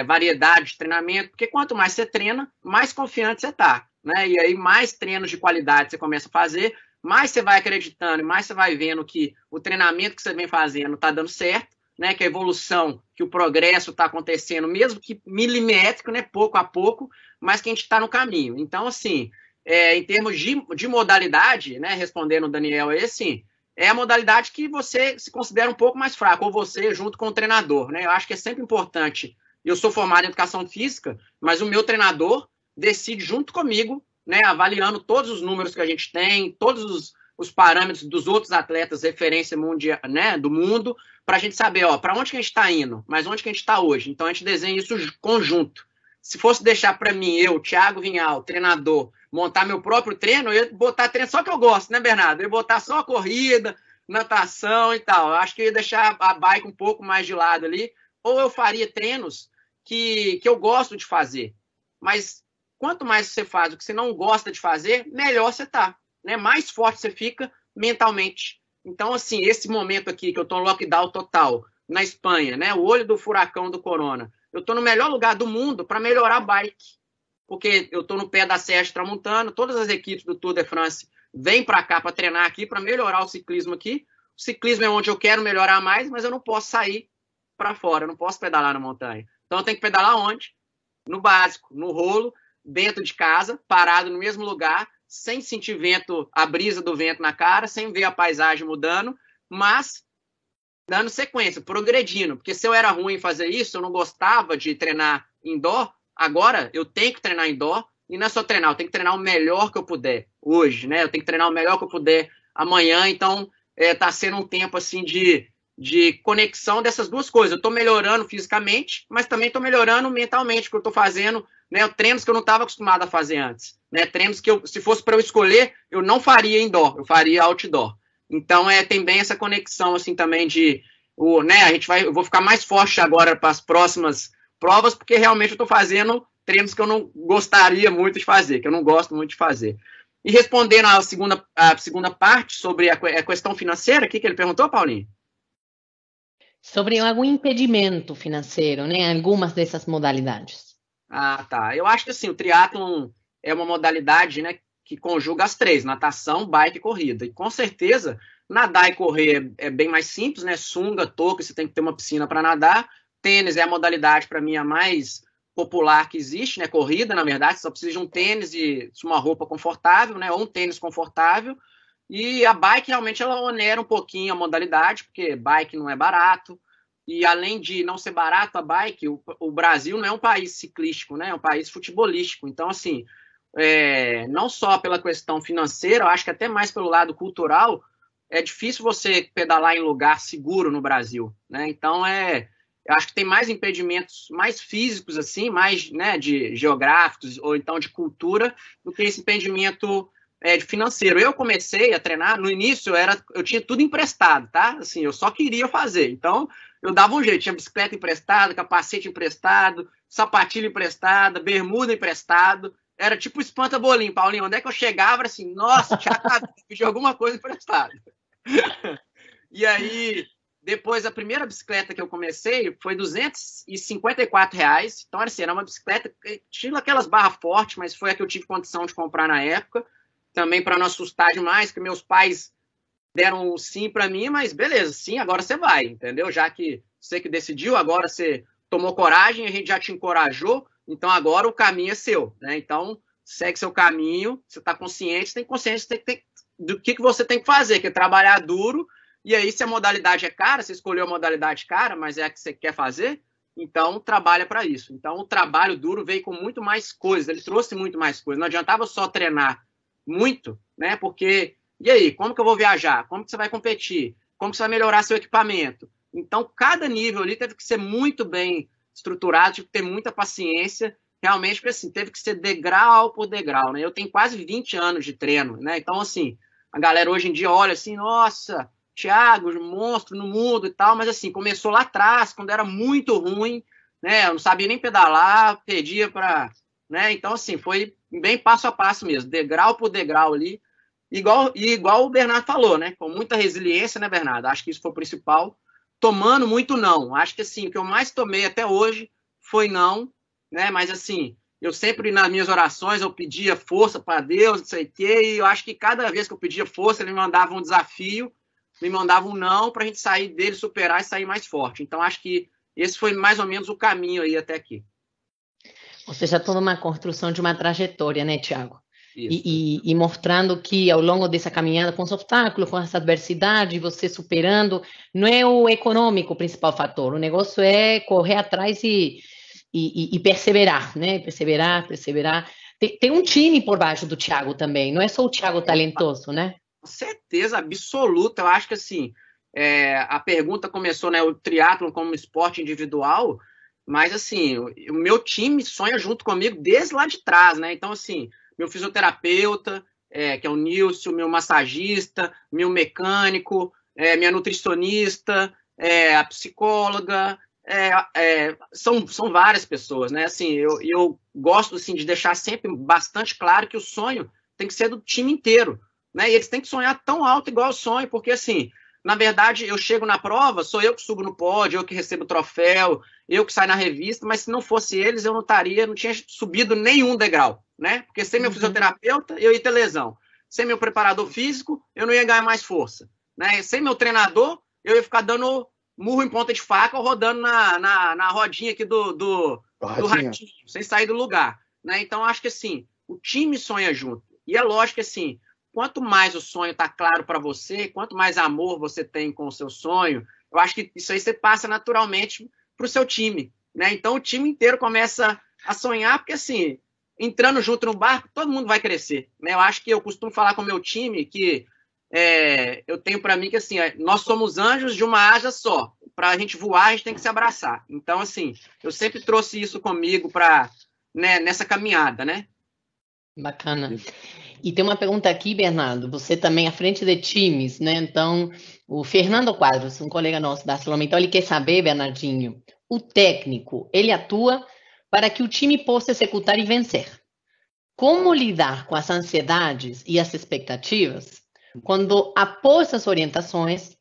variedade de treinamento, porque quanto mais você treina, mais confiante você está, né? E aí mais treinos de qualidade você começa a fazer, mais você vai acreditando, mais você vai vendo que o treinamento que você vem fazendo está dando certo, né? Que a evolução, que o progresso está acontecendo, mesmo que milimétrico, né? Pouco a pouco, mas que a gente está no caminho. Então, assim, em termos de modalidade, né? Respondendo o Daniel, assim, é a modalidade que você se considera um pouco mais fraco, ou você junto com o treinador, né? Eu acho que é sempre importante. Eu sou formado em educação física, mas o meu treinador decide junto comigo, né? Avaliando todos os números que a gente tem, todos os parâmetros dos outros atletas referência mundial, né? Do mundo, para a gente saber, para onde que a gente está indo, mas onde que a gente está hoje. Então a gente desenha isso conjunto. Se fosse deixar para mim, eu, Thiago Vinhal, treinador, montar meu próprio treino, eu ia botar treino só que eu gosto, né, Bernardo? Eu ia botar só a corrida, natação e tal. Eu acho que eu ia deixar a bike um pouco mais de lado ali. Ou eu faria treinos que eu gosto de fazer. Mas quanto mais você faz o que você não gosta de fazer, melhor você tá, né? Mais forte você fica mentalmente. Então, assim, esse momento aqui que eu tô no lockdown total, na Espanha, né? O olho do furacão do corona. Eu tô no melhor lugar do mundo para melhorar a bike. Porque eu estou no pé da Serra de Tramontana, todas as equipes do Tour de France vêm para cá para treinar aqui, para melhorar o ciclismo aqui. O ciclismo é onde eu quero melhorar mais, mas eu não posso sair para fora, eu não posso pedalar na montanha. Então eu tenho que pedalar onde? No básico, no rolo, dentro de casa, parado no mesmo lugar, sem sentir vento, a brisa do vento na cara, sem ver a paisagem mudando, mas dando sequência, progredindo. Porque se eu era ruim em fazer isso, eu não gostava de treinar indoor, agora eu tenho que treinar indoor, e não é só treinar, eu tenho que treinar o melhor que eu puder hoje, né? Eu tenho que treinar o melhor que eu puder amanhã, então tá sendo um tempo assim de conexão dessas duas coisas. Eu estou melhorando fisicamente, mas também estou melhorando mentalmente, porque eu estou fazendo, né, treinos que eu não estava acostumado a fazer antes, né? Treinos que se fosse para eu escolher, eu não faria indoor, eu faria outdoor. Então tem bem essa conexão assim também né? Eu vou ficar mais forte agora para as próximas provas, porque realmente eu estou fazendo treinos que eu não gostaria muito de fazer, que eu não gosto muito de fazer. E respondendo a segunda parte sobre a questão financeira, o que ele perguntou, Paulinho? Sobre algum impedimento financeiro, né? Algumas dessas modalidades. Ah, tá. Eu acho que assim, o triatlon é uma modalidade, né, que conjuga as três, natação, bike e corrida. E com certeza, nadar e correr é bem mais simples, né? Sunga, touca, você tem que ter uma piscina para nadar. Tênis é a modalidade, para mim, a mais popular que existe, né? Corrida, na verdade, você só precisa de um tênis e uma roupa confortável, né? Ou um tênis confortável. E a bike, realmente, ela onera um pouquinho a modalidade, porque bike não é barato. E, além de não ser barato a bike, o Brasil não é um país ciclístico, né? É um país futebolístico. Então, assim, não só pela questão financeira, eu acho que até mais pelo lado cultural, é difícil você pedalar em lugar seguro no Brasil, né? Então, eu acho que tem mais impedimentos mais físicos, assim, mais, né, de geográficos ou então de cultura, do que esse impedimento financeiro. Eu comecei a treinar, no início eu tinha tudo emprestado, tá? Assim, eu só queria fazer. Então, eu dava um jeito, tinha bicicleta emprestada, capacete emprestado, sapatilha emprestada, bermuda emprestado. Era tipo espanta-bolinho, Paulinho. Onde é que eu chegava, assim, nossa, tinha pedi alguma coisa emprestada. E aí, depois, a primeira bicicleta que eu comecei foi R$254. Então, assim, era uma bicicleta, tinha aquelas barras fortes, mas foi a que eu tive condição de comprar na época. Também para não assustar demais, que meus pais deram um sim para mim, mas beleza, sim, agora você vai, entendeu? Já que você que decidiu, agora você tomou coragem, a gente já te encorajou, então agora o caminho é seu, né? Então, segue seu caminho, você está consciente, você tem consciência do que você tem que fazer, que é trabalhar duro. E aí, se a modalidade é cara, você escolheu a modalidade cara, mas é a que você quer fazer, então trabalha para isso. Então o trabalho duro veio com muito mais coisas, ele trouxe muito mais coisas. Não adiantava só treinar muito, né? Porque, e aí, como que eu vou viajar? Como que você vai competir? Como que você vai melhorar seu equipamento? Então, cada nível ali teve que ser muito bem estruturado, tive que ter muita paciência, realmente, porque assim, teve que ser degrau por degrau, né? Eu tenho quase 20 anos de treino, né? Então, assim, a galera hoje em dia olha assim, nossa, Thiago, monstro no mundo e tal, mas assim, começou lá atrás, quando era muito ruim, né? Eu não sabia nem pedalar, perdia para, né? Então, assim, foi bem passo a passo mesmo, degrau por degrau ali, igual o Bernardo falou, né? Com muita resiliência, né, Bernardo? Acho que isso foi o principal. Tomando muito não. Acho que assim, o que eu mais tomei até hoje foi não, né? Mas assim, eu sempre nas minhas orações eu pedia força para Deus, não sei o quê, e eu acho que cada vez que eu pedia força, ele me mandava um desafio, me mandava um não para a gente sair dele, superar e sair mais forte. Então acho que esse foi mais ou menos o caminho aí até aqui. Ou seja, toda uma construção de uma trajetória, né, Thiago? E mostrando que ao longo dessa caminhada, com os obstáculos, com essa adversidade, você superando, não é o econômico o principal fator, o negócio é correr atrás e perseverar, né? Perseverar. Tem um time por baixo do Thiago também, não é só o Thiago talentoso, né? Com certeza absoluta, eu acho que assim, a pergunta começou, né, o triatlon como esporte individual, mas assim, o meu time sonha junto comigo desde lá de trás, né? Então, assim, meu fisioterapeuta, que é o Nilson, meu massagista, meu mecânico, minha nutricionista, a psicóloga, são várias pessoas, né? Assim, eu gosto assim, de deixar sempre bastante claro que o sonho tem que ser do time inteiro, né? E eles têm que sonhar tão alto igual eu sonho, porque assim, na verdade, eu chego na prova, sou eu que subo no pódio, eu que recebo o troféu, eu que saio na revista, mas se não fosse eles, eu não tinha subido nenhum degrau, né? Porque sem meu fisioterapeuta, eu ia ter lesão. Sem meu preparador físico, eu não ia ganhar mais força, né? Sem meu treinador, eu ia ficar dando murro em ponta de faca ou rodando na rodinha aqui do ratinho, sem sair do lugar, né? Então, acho que assim, o time sonha junto. E é lógico que assim, quanto mais o sonho está claro para você, quanto mais amor você tem com o seu sonho, eu acho que isso aí você passa naturalmente para o seu time, né? Então o time inteiro começa a sonhar, porque assim, entrando junto no barco, todo mundo vai crescer, né? Eu acho que eu costumo falar com o meu time que eu tenho para mim que assim, nós somos anjos de uma asa só. Para a gente voar, a gente tem que se abraçar. Então, assim, eu sempre trouxe isso comigo nessa caminhada, né? Bacana. E tem uma pergunta aqui, Bernardo, você também à frente de times, né? Então, o Fernando Quadros, um colega nosso da ArcelorMittal, ele quer saber, Bernardinho, o técnico, ele atua para que o time possa executar e vencer. Como lidar com as ansiedades e as expectativas quando, após as orientações,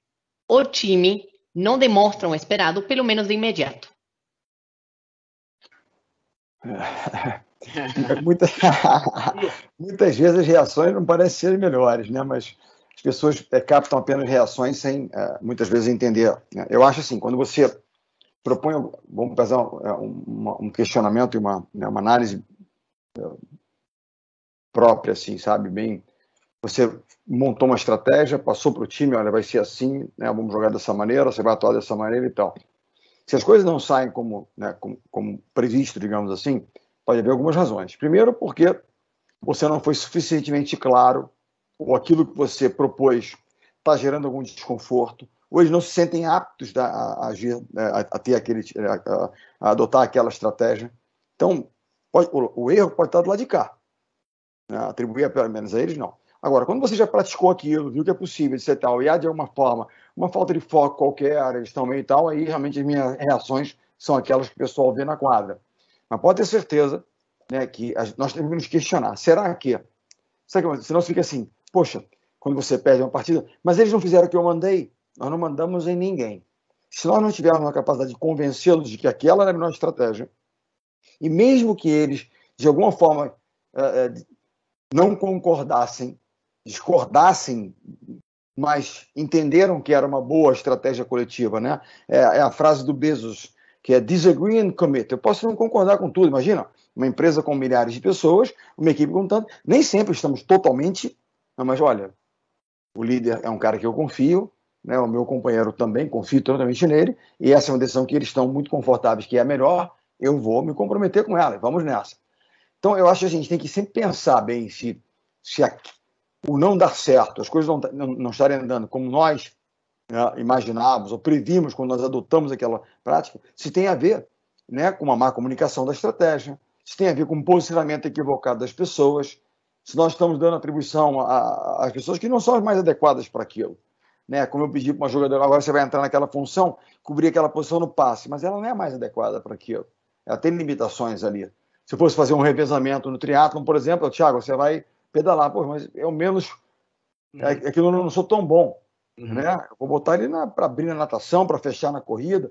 o time não demonstra o esperado, pelo menos de imediato? Muitas vezes as reações não parecem ser melhores, né? Mas as pessoas captam apenas reações sem, muitas vezes, entender. Né? Eu acho assim, quando você propõe, vamos fazer um questionamento e uma análise própria, assim, sabe? Bem, você montou uma estratégia, passou para o time, olha, vai ser assim, né? Vamos jogar dessa maneira, você vai atuar dessa maneira e tal. Se as coisas não saem como previsto, digamos assim, pode haver algumas razões. Primeiro, porque você não foi suficientemente claro, ou aquilo que você propôs está gerando algum desconforto, ou eles não se sentem aptos a agir, a adotar aquela estratégia. Então, o erro pode estar do lado de cá. Né? Atribuir pelo menos a eles, não. Agora, quando você já praticou aquilo, viu que é possível, etc. tal, e há de alguma forma uma falta de foco qualquer, eles estão meio e tal, aí realmente as minhas reações são aquelas que o pessoal vê na quadra. Mas pode ter certeza, né, que nós temos que nos questionar. Será que? Senão você fica assim, poxa, quando você perde uma partida, mas eles não fizeram o que eu mandei. Nós não mandamos em ninguém. Se nós não tivermos a capacidade de convencê-los de que aquela era a melhor estratégia, e mesmo que eles, de alguma forma, não concordassem, discordassem, mas entenderam que era uma boa estratégia coletiva, né? É a frase do Bezos, que é disagree and commit. Eu posso não concordar com tudo, imagina, uma empresa com milhares de pessoas, uma equipe com tanto, nem sempre estamos totalmente, mas olha, o líder é um cara que eu confio, né, o meu companheiro também, confio totalmente nele, e essa é uma decisão que eles estão muito confortáveis, que é a melhor, eu vou me comprometer com ela, e vamos nessa. Então, eu acho que a gente tem que sempre pensar bem se o não dar certo, as coisas não estarem andando como nós, né, imaginávamos ou previmos quando nós adotamos aquela prática, se tem a ver, né, com uma má comunicação da estratégia, se tem a ver com um posicionamento equivocado das pessoas, se nós estamos dando atribuição às pessoas que não são as mais adequadas para aquilo. Né? Como eu pedi para uma jogadora, agora você vai entrar naquela função, cobrir aquela posição no passe, mas ela não é a mais adequada para aquilo. Ela tem limitações ali. Se eu fosse fazer um revezamento no triatlon, por exemplo, Thiago, você vai pedalar, pô, mas eu menos, aquilo eu não sou tão bom. Né? Eu vou botar ele para abrir na natação, para fechar na corrida.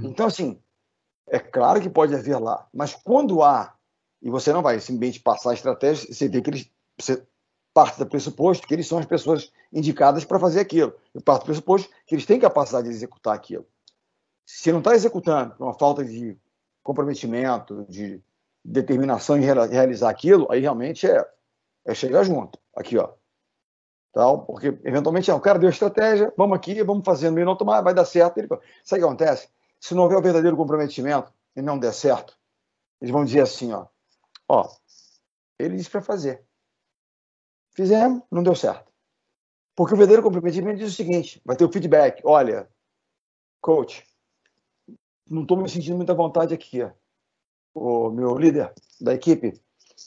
Então, assim, é claro que pode haver lá, mas quando há, e você não vai simplesmente passar a estratégia, você vê que você parte do pressuposto que eles são as pessoas indicadas para fazer aquilo. Eu parto do pressuposto que eles têm capacidade de executar aquilo. Se não está executando por uma falta de comprometimento, de determinação em realizar aquilo, aí realmente é chegar junto. Aqui, ó. Tal, porque, eventualmente, o cara deu estratégia, vamos aqui, vamos fazendo meio automático, vai dar certo. Sabe o que acontece? Se não houver o verdadeiro comprometimento e não der certo, eles vão dizer assim, ó, ele disse para fazer. Fizemos, não deu certo. Porque o verdadeiro comprometimento diz o seguinte, vai ter o feedback, olha, coach, não estou me sentindo muita vontade aqui, o meu líder da equipe,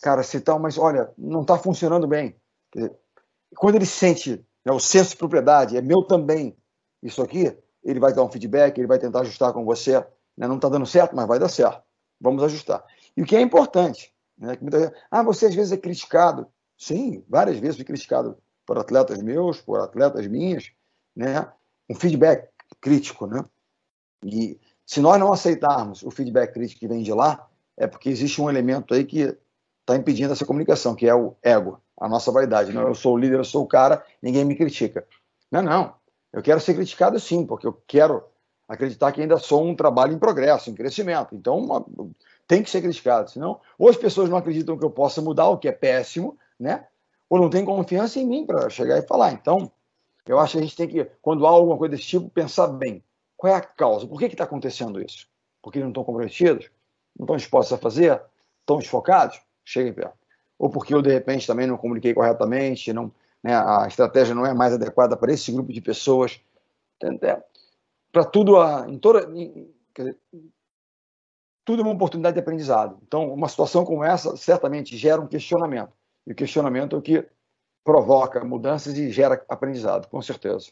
cara, se tal, mas olha, não está funcionando bem. Quer dizer, quando ele sente, né, o senso de propriedade, é meu também, isso aqui, ele vai dar um feedback, ele vai tentar ajustar com você, né, não está dando certo, mas vai dar certo, vamos ajustar. E o que é importante, né, que você às vezes é criticado, sim, várias vezes fui criticado por atletas meus, por atletas minhas, né, um feedback crítico, né, e se nós não aceitarmos o feedback crítico que vem de lá, é porque existe um elemento aí que está impedindo essa comunicação, que é o ego, a nossa vaidade. Não, eu sou o líder, eu sou o cara, ninguém me critica. Não. Eu quero ser criticado sim, porque eu quero acreditar que ainda sou um trabalho em progresso, em crescimento. Então, tem que ser criticado. Senão, ou as pessoas não acreditam que eu possa mudar, o que é péssimo, né? Ou não têm confiança em mim para chegar e falar. Então, eu acho que a gente tem que, quando há alguma coisa desse tipo, pensar bem. Qual é a causa? Por que está acontecendo isso? Porque eles não estão comprometidos? Não estão dispostos a fazer? Estão desfocados? Cheguem perto. Ou porque eu, de repente, também não comuniquei corretamente, não, né, a estratégia não é mais adequada para esse grupo de pessoas. Para tudo, tudo é uma oportunidade de aprendizado. Então, uma situação como essa certamente gera um questionamento. E o questionamento é o que provoca mudanças e gera aprendizado, com certeza.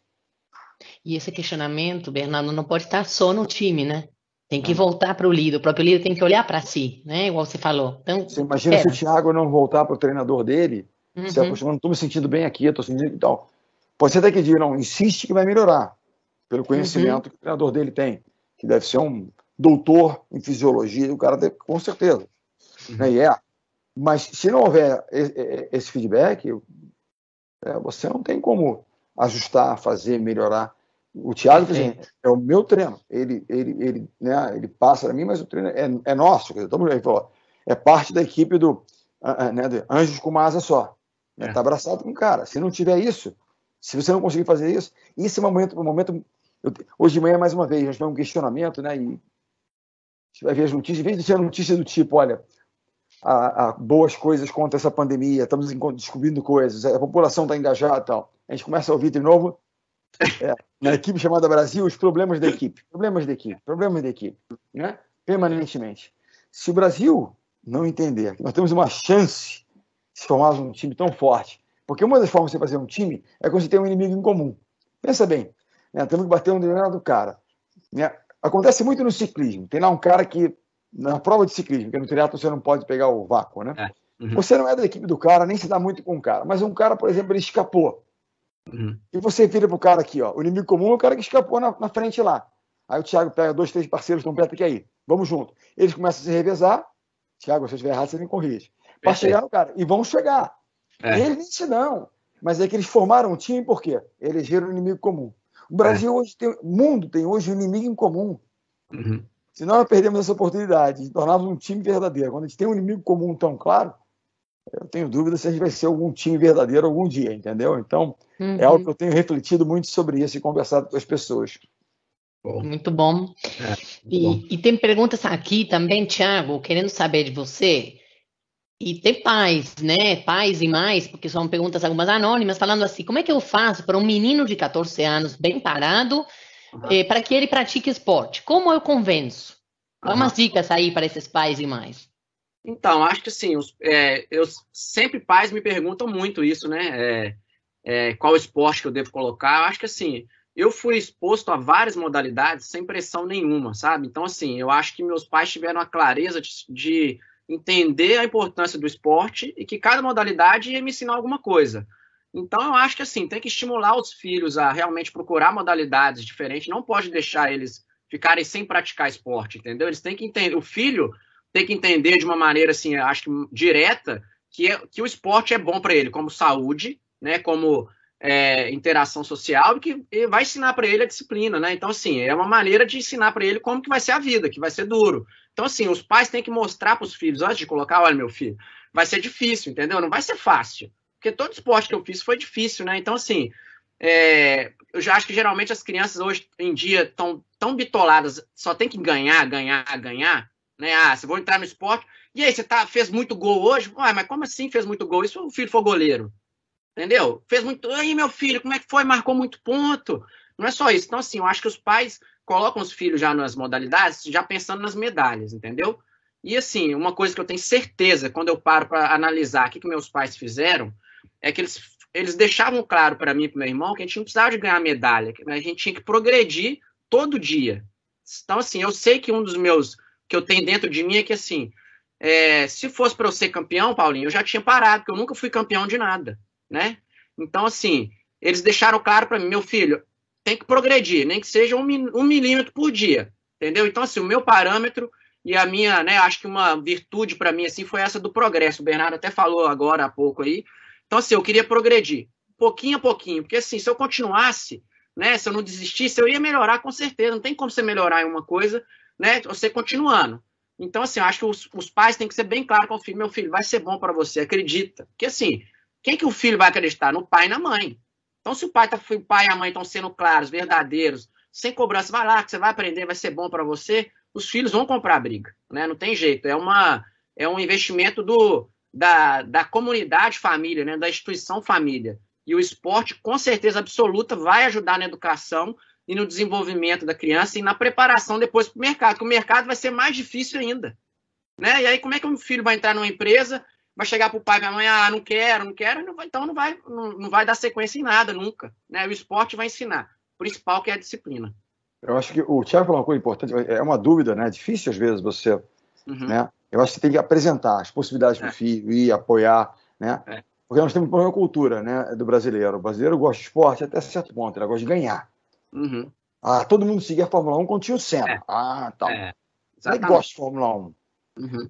E esse questionamento, Bernardo, não pode estar só no time, né? Tem que voltar para o líder. O próprio líder tem que olhar para si, né? Igual você falou. Então, você imagina se o Thiago não voltar para o treinador dele, se acostumando, estou me sentindo bem aqui, estou sentindo e tal. Pode ser até que diga, não, insiste que vai melhorar, pelo conhecimento que o treinador dele tem, que deve ser um doutor em fisiologia, o cara deve, com certeza. Né? Mas se não houver esse feedback, você não tem como ajustar, fazer, melhorar. O Thiago, é o meu treino. Ele passa para mim, mas o treino é nosso. Ele falou, é parte da equipe de Anjos com uma asa só. Está abraçado com o cara. Se não tiver isso, se você não conseguir fazer isso, esse é um momento hoje de manhã, mais uma vez, nós tivemos um questionamento, né? E você vai ver as notícias, em vez de ser notícia do tipo, olha, há boas coisas contra essa pandemia, estamos descobrindo coisas, a população está engajada e tal. A gente começa a ouvir de novo, na equipe chamada Brasil, os problemas da equipe, né? Permanentemente. Se o Brasil não entender que nós temos uma chance de formar um time tão forte, porque uma das formas de você fazer um time é quando você tem um inimigo em comum. Pensa bem, né? Temos que bater um determinado cara. Né? Acontece muito no ciclismo. Tem lá um cara que, na prova de ciclismo, porque no triatlo você não pode pegar o vácuo, né? Você não é da equipe do cara, nem se dá muito com o cara, mas um cara, por exemplo, ele escapou. E você vira pro cara aqui, ó, o inimigo comum é o cara que escapou na frente lá. Aí o Thiago pega 2, 3 parceiros que estão perto aqui aí. Vamos junto. Eles começam a se revezar. Thiago, se eu estiver errado, você me corrige. Para chegar no cara. E vão chegar. E eles nem se dão. Mas é que eles formaram um time por quê? Elegeram um inimigo comum. O Brasil hoje tem, o mundo tem hoje um inimigo em comum. Se nós perdemos essa oportunidade de tornarmos um time verdadeiro, quando a gente tem um inimigo comum tão claro, eu tenho dúvida se a gente vai ser algum time verdadeiro algum dia, entendeu? Então, é algo que eu tenho refletido muito sobre isso e conversado com as pessoas. Muito bom. E tem perguntas aqui também, Thiago, querendo saber de você. E tem pais, né? Pais e mães, porque são perguntas algumas anônimas, falando assim: como é que eu faço para um menino de 14 anos, bem parado, para que ele pratique esporte? Como eu convenço? Dá umas dicas aí para esses pais e mães. Então, acho que assim, eu sempre pais me perguntam muito isso, né? Qual esporte que eu devo colocar? Eu acho que assim, eu fui exposto a várias modalidades sem pressão nenhuma, sabe? Então, assim, eu acho que meus pais tiveram a clareza de entender a importância do esporte e que cada modalidade ia me ensinar alguma coisa. Então, eu acho que assim, tem que estimular os filhos a realmente procurar modalidades diferentes, não pode deixar eles ficarem sem praticar esporte, entendeu? Eles têm que entender, o filho tem que entender de uma maneira, assim, acho que direta, que o esporte é bom para ele, como saúde, né, como interação social, e vai ensinar para ele a disciplina, né? Então, assim, é uma maneira de ensinar para ele como que vai ser a vida, que vai ser duro. Então, assim, os pais têm que mostrar para os filhos, antes de colocar, olha, meu filho, vai ser difícil, entendeu? Não vai ser fácil. Porque todo esporte que eu fiz foi difícil, né? Então, assim, eu já acho que geralmente as crianças hoje em dia estão tão bitoladas, só tem que ganhar, ganhar, ganhar, né? Ah, você vai entrar no esporte, e aí, você fez muito gol hoje? Ué, mas como assim fez muito gol? Isso o filho for goleiro, entendeu? Fez muito. Aí, meu filho, como é que foi? Marcou muito ponto. Não é só isso. Então, assim, eu acho que os pais colocam os filhos já nas modalidades, já pensando nas medalhas, entendeu? E, assim, uma coisa que eu tenho certeza, quando eu paro para analisar o que meus pais fizeram, é que eles deixavam claro para mim e para meu irmão que a gente não precisava de ganhar medalha, que a gente tinha que progredir todo dia. Então, assim, eu sei que um dos meus que eu tenho dentro de mim é que, assim, se fosse para eu ser campeão, Paulinho, eu já tinha parado, porque eu nunca fui campeão de nada, né? Então, assim, eles deixaram claro para mim, meu filho, tem que progredir, nem que seja um milímetro por dia, entendeu? Então, assim, o meu parâmetro e a minha, né, acho que uma virtude para mim, assim, foi essa do progresso. O Bernardo até falou agora há pouco aí. Então, assim, eu queria progredir, pouquinho a pouquinho, porque, assim, se eu continuasse, né, se eu não desistisse, eu ia melhorar com certeza. Não tem como você melhorar em uma coisa, né, você continuando. Então, assim, eu acho que os pais têm que ser bem claros com o filho. Meu filho, vai ser bom para você, acredita. Porque, assim, quem que o filho vai acreditar? No pai e na mãe. Então, se o pai e a mãe estão sendo claros, verdadeiros, sem cobrança, vai lá que você vai aprender, vai ser bom para você, os filhos vão comprar a briga, né? Não tem jeito. É um investimento da comunidade família, né? Da instituição família. E o esporte, com certeza absoluta, vai ajudar na educação e no desenvolvimento da criança e na preparação depois para o mercado, que o mercado vai ser mais difícil ainda, né? E aí, como é que um filho vai entrar numa empresa, vai chegar para o pai e a mãe, não quero, então não vai dar sequência em nada, nunca, né? O esporte vai ensinar. O principal que é a disciplina. Eu acho que o Thiago falou uma coisa importante, é uma dúvida, né? É difícil às vezes você, né? Eu acho que você tem que apresentar as possibilidades para o filho e apoiar, né? Porque nós temos uma cultura, né, do brasileiro. O brasileiro gosta de esporte até certo ponto, ele gosta de ganhar. Todo mundo seguia a Fórmula 1 quando tinha o Senna. Tal. Ele gosta de Fórmula 1.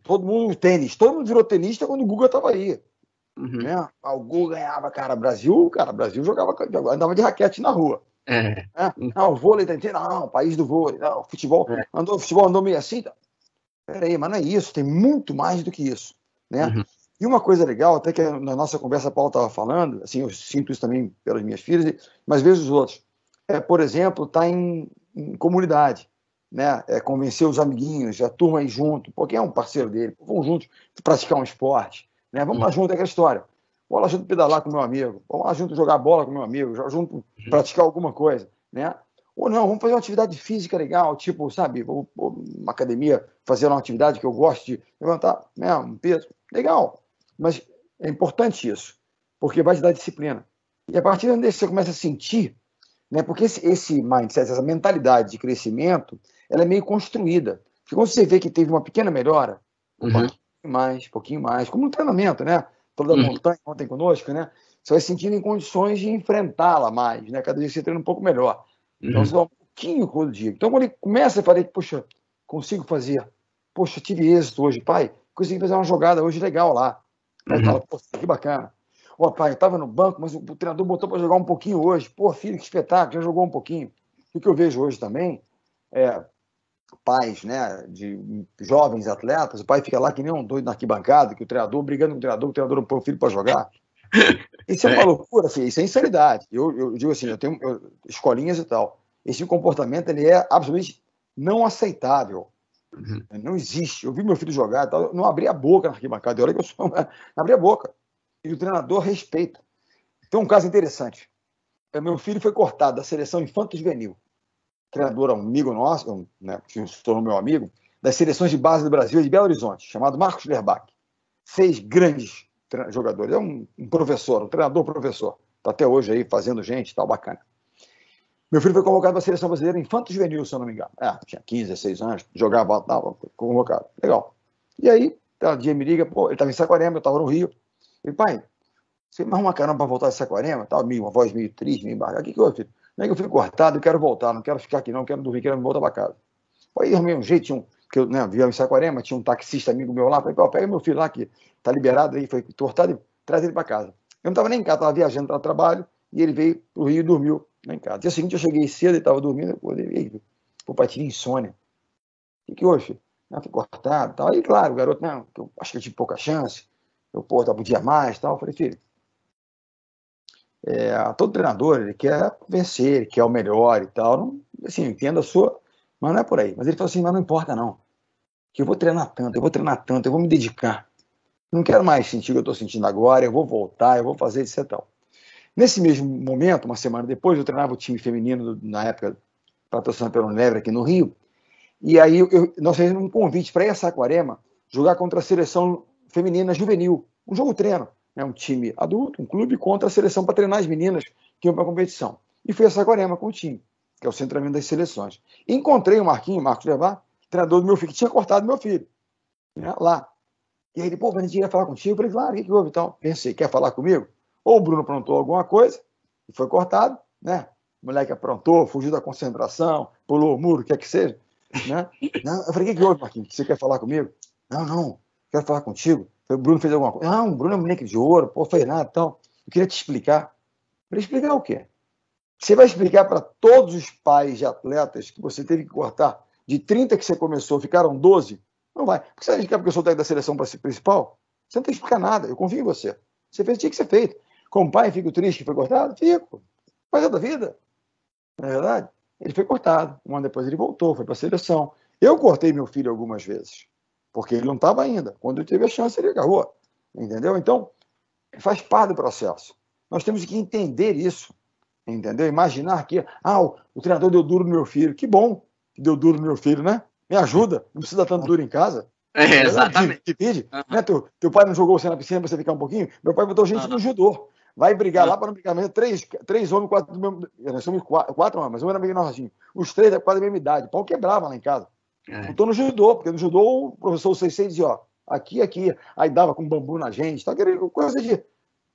Todo mundo tênis, todo mundo virou tenista quando o Guga estava aí. Né? O Guga ganhava, Brasil jogava, andava de raquete na rua. Não, o vôlei não, país do vôlei, não, o futebol andou meio assim. Peraí, mas não é isso, tem muito mais do que isso, né? E uma coisa legal, até que na nossa conversa a Paulo estava falando, assim, eu sinto isso também pelas minhas filhas, mas vejo os outros. Por exemplo, estar em comunidade, né? Convencer os amiguinhos, a turma ir junto, quem é um parceiro dele, vamos juntos praticar um esporte, né? Vamos lá junto, é aquela história. Vamos lá junto pedalar com meu amigo, vamos lá junto jogar bola com meu amigo, junto praticar alguma coisa, né? Ou não, vamos fazer uma atividade física legal, tipo, sabe, uma academia, fazer uma atividade que eu gosto de levantar, né, um peso, legal. Mas é importante isso, porque vai te dar disciplina. E a partir daí você começa a sentir, né, porque esse mindset, essa mentalidade de crescimento, ela é meio construída. Porque quando você vê que teve uma pequena melhora, pouquinho mais, como um treinamento, né? Toda a montanha ontem conosco, né? Você vai se sentindo em condições de enfrentá-la mais, né? Cada dia você treina um pouco melhor. Então você dá um pouquinho todo dia. Então quando ele começa a falar, poxa, consigo fazer. Poxa, tive êxito hoje, pai. Consegui fazer uma jogada hoje legal lá. Aí fala, poxa, que bacana. Ô, pai, eu estava no banco, mas o treinador botou para jogar um pouquinho hoje. Pô, filho, que espetáculo, já jogou um pouquinho. O que eu vejo hoje também pais, né, de jovens atletas, o pai fica lá que nem um doido na arquibancada, que o treinador brigando com o treinador não põe o filho para jogar. Isso é uma loucura, filho, isso é insanidade. Eu digo assim, eu tenho escolinhas e tal. Esse comportamento ele é absolutamente não aceitável. Não existe. Eu vi meu filho jogar e tal, eu não abri a boca na arquibancada, olha que eu sou, não abri a boca. E o treinador respeita. Tem um caso interessante. Meu filho foi cortado da seleção infanto-juvenil. O treinador é um amigo nosso, né, que se tornou meu amigo, das seleções de base do Brasil e de Belo Horizonte, chamado Marcos Lerbach. 6 grandes jogadores. É um professor, um treinador-professor. Está até hoje aí fazendo gente, tal, bacana. Meu filho foi convocado para a seleção brasileira infanto-juvenil, se eu não me engano. Tinha 15, 16 anos, jogava, estava convocado. Legal. E aí, um dia me liga, pô, ele estava em Saquarema, eu estava no Rio. Ele, pai, você me arruma uma caramba para voltar de Saquarema? Tal, uma voz meio triste, meio embargada. O que houve, filho? Não é que eu fui cortado, eu quero voltar, não quero ficar aqui não, quero dormir, quero voltar para casa. Aí arrumei um jeito, porque eu via em Saquarema, tinha um taxista amigo meu lá, falei, pô, pega meu filho lá que tá liberado aí, foi cortado e traz ele para casa. Eu não estava nem em casa, estava viajando para o trabalho, e ele veio pro Rio e dormiu lá em casa. Dia seguinte eu cheguei cedo, ele estava dormindo, eu acordei, pô, pai, tive insônia. O que houve, filho? Não, fui cortado, tal. Aí, claro, o garoto, não, eu acho que eu tive pouca chance, eu, pô, podia mais, tal. Eu falei, filho, todo treinador, ele quer vencer, ele quer o melhor e tal, não, assim, eu entendo a sua, mas não é por aí. Mas ele falou assim, mas não importa não, que eu vou treinar tanto, eu vou me dedicar. Não quero mais sentir o que eu estou sentindo agora, eu vou voltar, eu vou fazer isso e tal. Nesse mesmo momento, uma semana depois, eu treinava o time feminino, na época, patrocinado pelo Unilever aqui no Rio, e aí nós fizemos um convite para ir a Saquarema jogar contra a seleção feminina juvenil, um jogo treino, né, um time adulto, um clube contra a seleção para treinar as meninas que iam para a competição. E fui a Saquarema com o time, que é o centramento das seleções. E encontrei o Marcos Levar, treinador do meu filho, que tinha cortado meu filho, né, lá. E aí ele, pô, a gente ia falar contigo. Eu falei, claro, o que houve então? Pensei, quer falar comigo? Ou o Bruno aprontou alguma coisa e foi cortado, né? O moleque aprontou, fugiu da concentração, pulou o muro, quer que seja, né? Não, eu falei, o que houve, Marquinhos? Você quer falar comigo? Não, quero falar contigo. O Bruno fez alguma coisa. Não, o Bruno é um moleque de ouro, pô, fez nada e tal. Eu queria te explicar. Eu falei, explicar o quê? Você vai explicar para todos os pais de atletas que você teve que cortar de 30 que você começou, ficaram 12? Não vai. Porque você vai explicar porque eu sou técnico da seleção principal? Você não tem que explicar nada, eu confio em você. Você fez o que tinha que ser feito. Como pai, fico triste que foi cortado? Fico. Mas é da vida. Não é verdade? Ele foi cortado. Um ano depois ele voltou, foi para a seleção. Eu cortei meu filho algumas vezes, porque ele não estava ainda. Quando ele teve a chance, ele agarrou. Entendeu? Então, faz parte do processo. Nós temos que entender isso. Entendeu? Imaginar que o treinador deu duro no meu filho. Que bom que deu duro no meu filho, né? Me ajuda. Não precisa dar tanto duro em casa. Exatamente. Te pede. Né? Teu pai não jogou você na piscina para você ficar um pouquinho? Meu pai botou gente no judô. Vai brigar lá para não brigar mesmo. Três homens, 4 do mesmo. Nós somos 4 homens, mas um era meio menorzinho. Os 3 quase da mesma idade. O pau quebrava lá em casa. Botou no judô, porque no judô o professor Sensei dizia, aqui. Aí dava com bambu na gente. Tá querendo coisa de.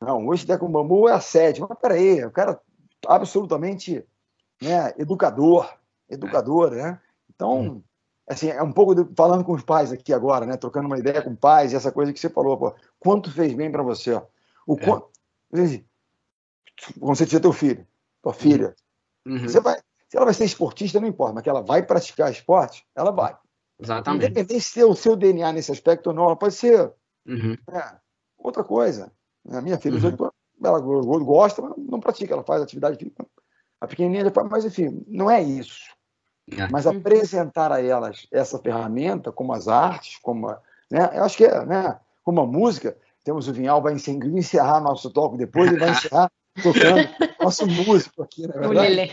Não, hoje se der com bambu é assédio. Mas peraí, o cara absolutamente, né, educador, né? Então, assim, é um pouco falando com os pais aqui agora, né, trocando uma ideia com pais, essa coisa que você falou, pô, quanto fez bem para você? Quando você tiver teu filho, tua filha, se ela vai ser esportista, não importa, mas que ela vai praticar esporte, ela vai. Exatamente. Independente se o seu DNA nesse aspecto ou não, ela pode ser outra coisa. A minha filha, ela gosta, mas não pratica, ela faz atividade física. A pequenininha já faz, mas enfim, não é isso. Mas apresentar a elas essa ferramenta, como as artes, como né, eu acho que como a música, temos o Vinhal, vai encerrar nosso toque depois e vai encerrar tocando nosso músico aqui, na verdade.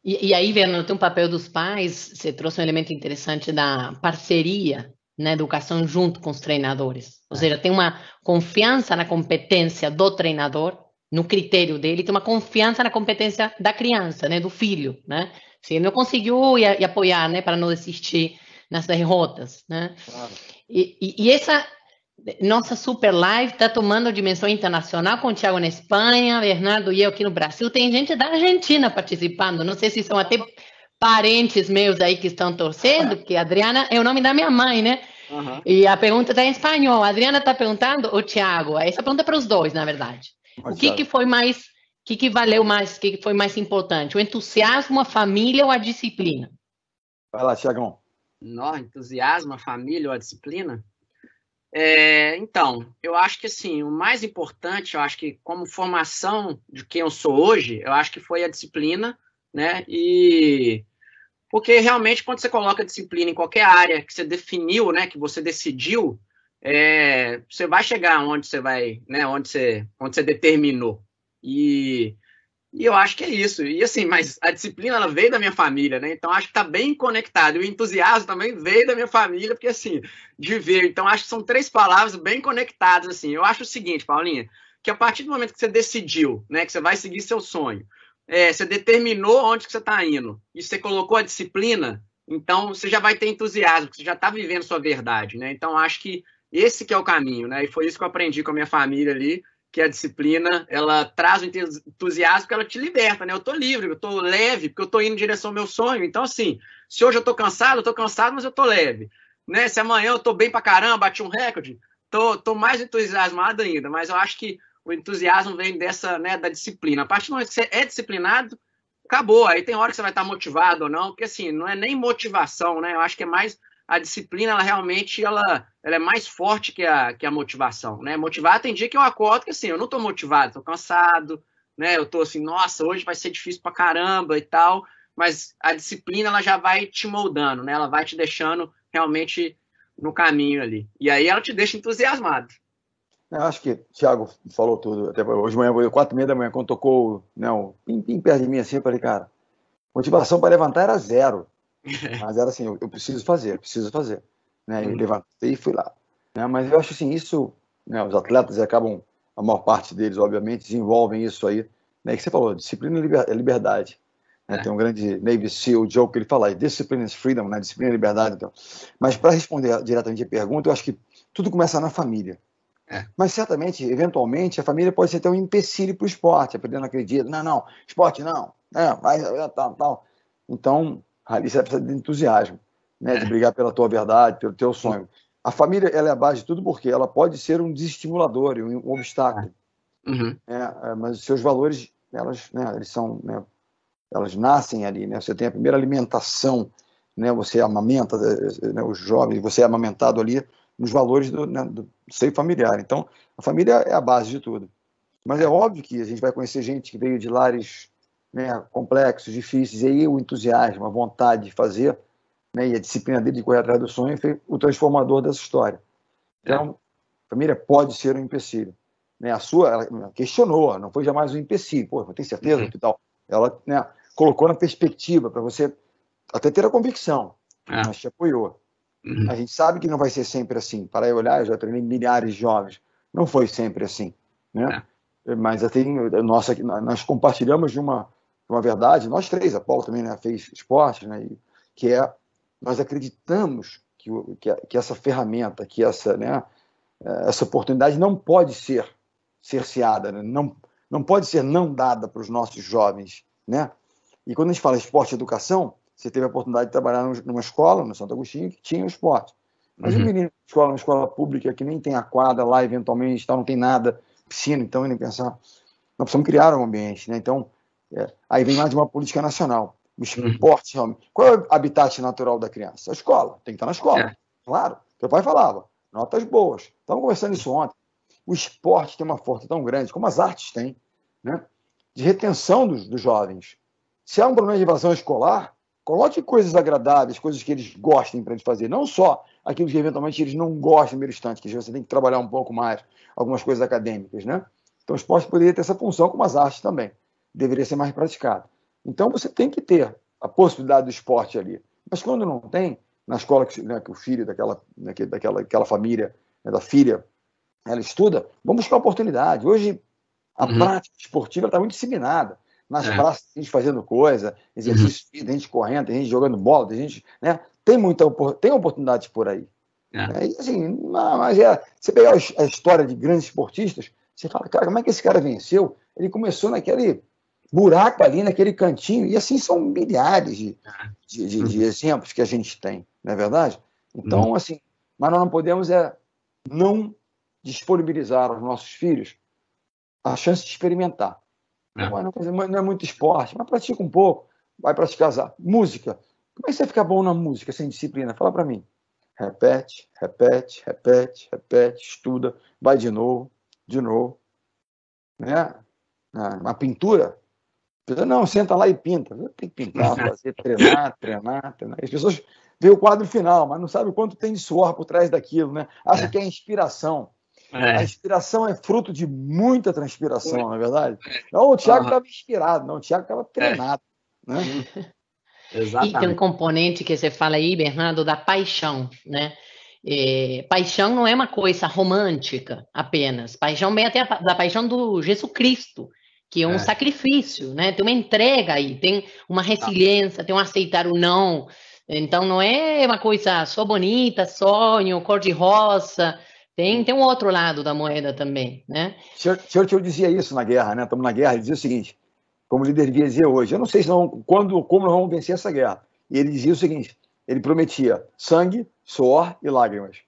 E aí, Verno, tem um papel dos pais, você trouxe um elemento interessante da parceria na educação junto com os treinadores. Ou seja, tem uma confiança na competência do treinador, no critério dele, tem uma confiança na competência da criança, né, do filho, né? Se ele não conseguiu e apoiar, né, para não desistir nas derrotas, né? Claro. E essa nossa super live está tomando dimensão internacional com o Thiago na Espanha, Bernardo e eu aqui no Brasil. Tem gente da Argentina participando. Não sei se são até parentes meus aí que estão torcendo, porque Adriana é o nome da minha mãe, né? E a pergunta está em espanhol. A Adriana está perguntando, o Thiago, essa pergunta é para os dois, na verdade. O que foi mais que valeu mais, o que foi mais importante? O entusiasmo, a família ou a disciplina? Vai lá, Tiagão. Entusiasmo, a família ou a disciplina? Então, eu acho que assim, o mais importante, eu acho que como formação de quem eu sou hoje, eu acho que foi a disciplina, né? E porque realmente quando você coloca disciplina em qualquer área que você definiu, né, que você decidiu, você vai chegar onde você vai, né, onde você determinou. E eu acho que é isso. E assim, mas a disciplina ela veio da minha família, né? Então acho que está bem conectado. E o entusiasmo também veio da minha família, porque assim, de ver. Então acho que são três palavras bem conectadas, assim. Eu acho o seguinte, Paulinha, que a partir do momento que você decidiu, né, que você vai seguir seu sonho, você determinou onde que você está indo e você colocou a disciplina, então você já vai ter entusiasmo, porque você já está vivendo sua verdade, né? Então acho que esse que é o caminho, né? E foi isso que eu aprendi com a minha família ali, que a disciplina, ela traz o entusiasmo, que ela te liberta, né? Eu tô livre, eu tô leve, porque eu tô indo em direção ao meu sonho. Então, assim, se hoje eu tô cansado, mas eu tô leve. Né? Se amanhã eu tô bem pra caramba, bati um recorde, tô mais entusiasmado ainda. Mas eu acho que o entusiasmo vem dessa, né, da disciplina. A partir do momento que você é disciplinado, acabou. Aí tem hora que você vai estar motivado ou não, porque assim, não é nem motivação, né? Eu acho que é mais a disciplina, ela realmente ela é mais forte que a motivação, né? Motivar tem dia que eu acordo que assim, eu não tô motivado, tô cansado, né? Eu tô assim, nossa, hoje vai ser difícil pra caramba e tal, mas a disciplina ela já vai te moldando, né? Ela vai te deixando realmente no caminho ali. E aí ela te deixa entusiasmado. Eu acho que o Thiago falou tudo. Até hoje de manhã, 4h30 da manhã, quando tocou, né, o pim perto de mim assim, eu falei, cara, motivação para levantar era zero. Mas era assim, eu preciso fazer. Né? E levantei e fui lá. Né? Mas eu acho assim, isso, né, os atletas acabam, a maior parte deles, obviamente, desenvolvem isso aí, né, que você falou, disciplina é liberdade. Né? Tem um grande Navy SEAL joke que ele fala, discipline is freedom, né? Disciplina é liberdade. Então. Mas para responder diretamente a pergunta, eu acho que tudo começa na família. Mas certamente, eventualmente, a família pode ser até um empecilho para o esporte, aprendendo a acreditar, não, esporte não, vai, tal. Então, ali você precisa de entusiasmo, né, de brigar pela tua verdade, pelo teu sonho. A família, ela é a base de tudo porque ela pode ser um desestimulador, um obstáculo. Mas os seus valores, elas, né, eles são, né, elas nascem ali, né? Você tem a primeira alimentação, né? Você amamenta, né, os jovens, você é amamentado ali nos valores do seio familiar. Então, a família é a base de tudo. Mas é óbvio que a gente vai conhecer gente que veio de lares, né, complexos, difíceis, e aí o entusiasmo, a vontade de fazer, né, e a disciplina dele de correr atrás do sonho foi o transformador dessa história. Então, a família pode ser um empecilho. Né, a sua, ela questionou, não foi jamais um empecilho. Pô, tem certeza que tal? Ela, né, colocou na perspectiva para você até ter a convicção, mas te apoiou. A gente sabe que não vai ser sempre assim. Para eu olhar, eu já treinei milhares de jovens. Não foi sempre assim, né? Mas nós compartilhamos de uma verdade, nós três, a Paula também, né, fez esporte, né, que é, nós acreditamos que essa ferramenta, que essa oportunidade não pode ser cerceada, né? Não pode ser não dada para os nossos jovens, né? E quando a gente fala esporte e educação, você teve a oportunidade de trabalhar numa escola, no Santo Agostinho, que tinha o esporte. Mas um menino de uma escola pública que nem tem a quadra lá, eventualmente, não tem nada, piscina, então ele pensar, nós precisamos criar um ambiente, né? Então, aí vem mais de uma política nacional. O esporte, realmente. Qual é o habitat natural da criança? A escola, tem que estar na escola. Claro, teu pai falava, notas boas. Estávamos conversando isso ontem. O esporte tem uma força tão grande, como as artes têm, né? De retenção dos jovens. Se há um problema de evasão escolar, coloque coisas agradáveis, coisas que eles gostem para eles fazer, não só aquilo que eventualmente eles não gostam no primeiro instante, que você tem que trabalhar um pouco mais, algumas coisas acadêmicas, né? Então o esporte poderia ter essa função, como as artes também, deveria ser mais praticado. Então você tem que ter a possibilidade do esporte ali. Mas quando não tem, na escola né, que o filho daquela família, né, da filha, ela estuda, vamos buscar oportunidade. Hoje a prática esportiva está muito disseminada. Nas praças, tem gente fazendo coisa, exercício, tem gente correndo, tem gente jogando bola, tem gente, né? Tem oportunidades por aí. E assim, mas você pegar a história de grandes esportistas, você fala, cara, como é que esse cara venceu? Ele começou naquele buraco ali, naquele cantinho, e assim são milhares de exemplos que a gente tem, não é verdade? Então, assim, mas nós não podemos não disponibilizar aos nossos filhos a chance de experimentar. Não é muito esporte, mas pratica um pouco. Vai praticar música. Como é que você fica bom na música sem disciplina? Fala para mim. Repete, estuda, vai de novo. Né? Uma pintura. Não, senta lá e pinta. Tem que pintar, fazer, treinar. As pessoas veem o quadro final, mas não sabem o quanto tem de suor por trás daquilo, né? Acha que é inspiração. A inspiração é fruto de muita transpiração, não é verdade? Não, o Thiago estava inspirado, não, o Thiago estava treinado. Né? Exatamente. E tem um componente que você fala aí, Bernardo, da paixão, né? Paixão não é uma coisa romântica apenas. Paixão vem até da paixão do Jesus Cristo, que é um sacrifício, né? Tem uma entrega aí, tem uma resiliência, tem um aceitar o não. Então não é uma coisa só bonita, sonho, cor-de-rosa. Tem um outro lado da moeda também, né? Churchill dizia isso na guerra, né? Estamos na guerra, ele dizia o seguinte, como líder devia dizer hoje, eu não sei como nós vamos vencer essa guerra. E ele dizia o seguinte, ele prometia sangue, suor e lágrimas.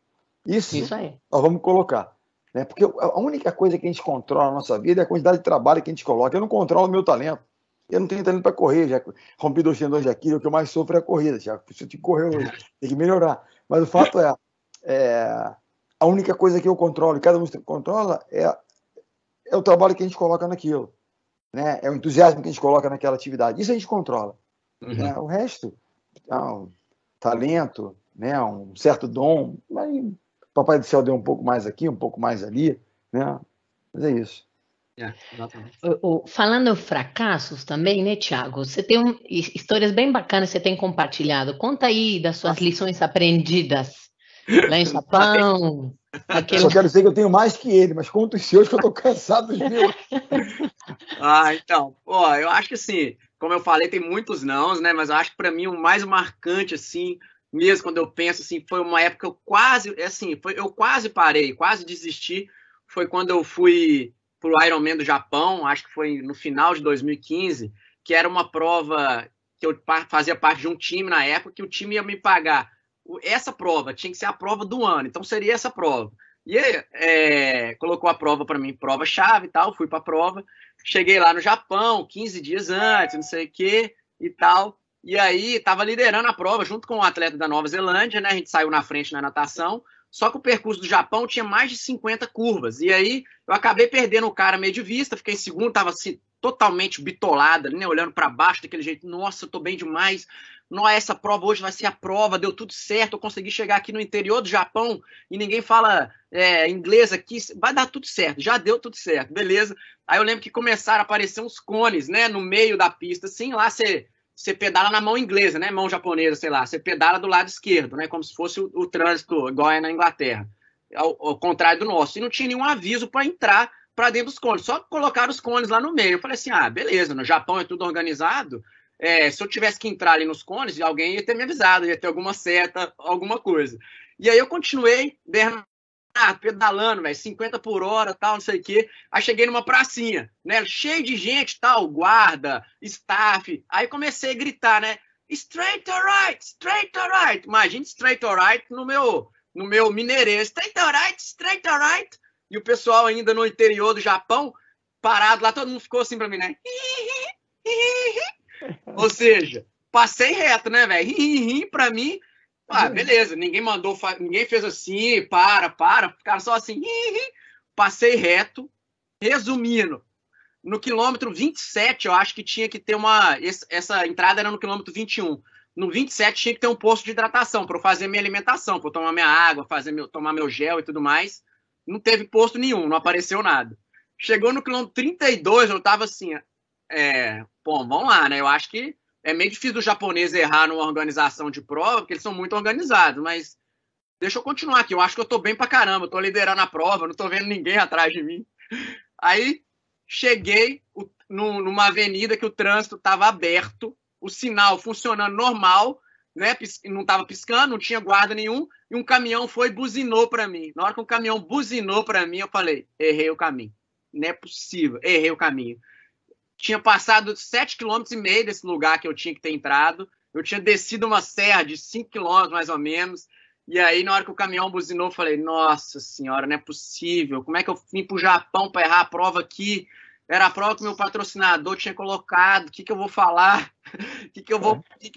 Isso aí. Nós vamos colocar. Né? Porque a única coisa que a gente controla na nossa vida é a quantidade de trabalho que a gente coloca. Eu não controlo o meu talento. Eu não tenho talento para correr. Já rompi 2 tendões de Aquiles, o que eu mais sofro é a corrida. Já preciso de correr hoje. Tem que melhorar. Mas o fato a única coisa que eu controlo, e cada um controla, é o trabalho que a gente coloca naquilo. Né? É o entusiasmo que a gente coloca naquela atividade. Isso a gente controla. Né? O resto, talento, né? Um certo dom, mas o Papai do Céu deu um pouco mais aqui, um pouco mais ali, né? Mas é isso. Falando em fracassos também, né, Thiago? Você tem histórias bem bacanas que você tem compartilhado. Conta aí das suas lições aprendidas lá em Japão. Só quero dizer que eu tenho mais que ele, mas conta os seus que eu estou cansado dos meus. Então, eu acho que assim, como eu falei, tem muitos nãos, né? Mas eu acho que para mim o mais marcante, assim, mesmo quando eu penso assim, foi uma época que eu quase parei, quase desisti. Foi quando eu fui pro Ironman do Japão, acho que foi no final de 2015, que era uma prova que eu fazia parte de um time na época, que o time ia me pagar. Essa prova tinha que ser a prova do ano, então seria essa prova. E colocou a prova para mim, prova-chave e tal, fui para a prova. Cheguei lá no Japão, 15 dias antes, não sei o que e tal. E aí, estava liderando a prova junto com o atleta da Nova Zelândia, né? A gente saiu na frente na natação. Só que o percurso do Japão tinha mais de 50 curvas. E aí, eu acabei perdendo o cara meio de vista, fiquei em segundo, estava assim, totalmente bitolada, né? Olhando para baixo daquele jeito. Nossa, eu tô bem demais. Nossa, essa prova hoje vai ser a prova, deu tudo certo. Eu consegui chegar aqui no interior do Japão e ninguém fala inglês aqui. Vai dar tudo certo, já deu tudo certo, beleza. Aí eu lembro que começaram a aparecer uns cones, né? No meio da pista, assim, lá você pedala na mão inglesa, né? Mão japonesa, sei lá. Você pedala do lado esquerdo, né? Como se fosse o trânsito, igual é na Inglaterra. Ao contrário do nosso. E não tinha nenhum aviso para entrar para dentro dos cones. Só colocaram os cones lá no meio. Eu falei assim, beleza, no Japão é tudo organizado. Se eu tivesse que entrar ali nos cones, alguém ia ter me avisado, ia ter alguma seta, alguma coisa. E aí eu continuei, pedalando, 50 por hora, tal, não sei o quê. Aí cheguei numa pracinha, né, cheio de gente, tal, guarda, staff. Aí comecei a gritar, né, straight or right, straight or right. Imagina straight or right no meu mineirês, straight or right, straight or right. E o pessoal ainda no interior do Japão, parado lá, todo mundo ficou assim pra mim, né? Ou seja, passei reto, né, velho? Pra mim, beleza, ninguém fez assim, ficaram só assim, passei reto. Resumindo, no quilômetro 27, eu acho que tinha que ter essa entrada era no quilômetro 21. No 27 tinha que ter um posto de hidratação para eu fazer minha alimentação, para eu tomar minha água, tomar meu gel e tudo mais. Não teve posto nenhum, não apareceu nada. Chegou no quilômetro 32, eu tava assim, vamos lá, né? Eu acho que é meio difícil o japonês errar numa organização de prova, porque eles são muito organizados, mas deixa eu continuar aqui. Eu acho que eu tô bem pra caramba, eu tô liderando a prova, não tô vendo ninguém atrás de mim. Aí cheguei numa avenida que o trânsito estava aberto, o sinal funcionando normal, né? Não estava piscando, não tinha guarda nenhum, e um caminhão foi e buzinou para mim. Na hora que o caminhão buzinou para mim, eu falei, errei o caminho. Não é possível, errei o caminho. Tinha passado 7,5 km desse lugar que eu tinha que ter entrado, eu tinha descido uma serra de 5 km mais ou menos, e aí na hora que o caminhão buzinou, eu falei, nossa senhora, não é possível, como é que eu vim pro Japão para errar a prova aqui? era a prova que meu patrocinador tinha colocado, o que eu vou falar, o que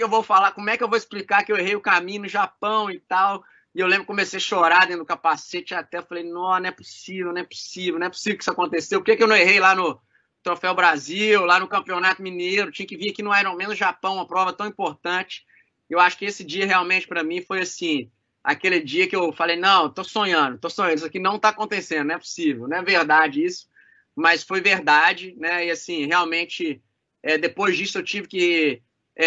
eu vou falar, como é que eu vou explicar que eu errei o caminho no Japão e tal. E eu lembro que comecei a chorar dentro do capacete até, falei, não é possível, não é possível que isso aconteceu. Por que eu não errei lá no Troféu Brasil, lá no Campeonato Mineiro? Tinha que vir aqui no Ironman no Japão, uma prova tão importante. Eu acho que esse dia realmente para mim foi assim, aquele dia que eu falei, não, tô sonhando, isso aqui não tá acontecendo, não é possível, não é verdade isso, mas foi verdade, né? E assim, realmente, depois disso eu tive que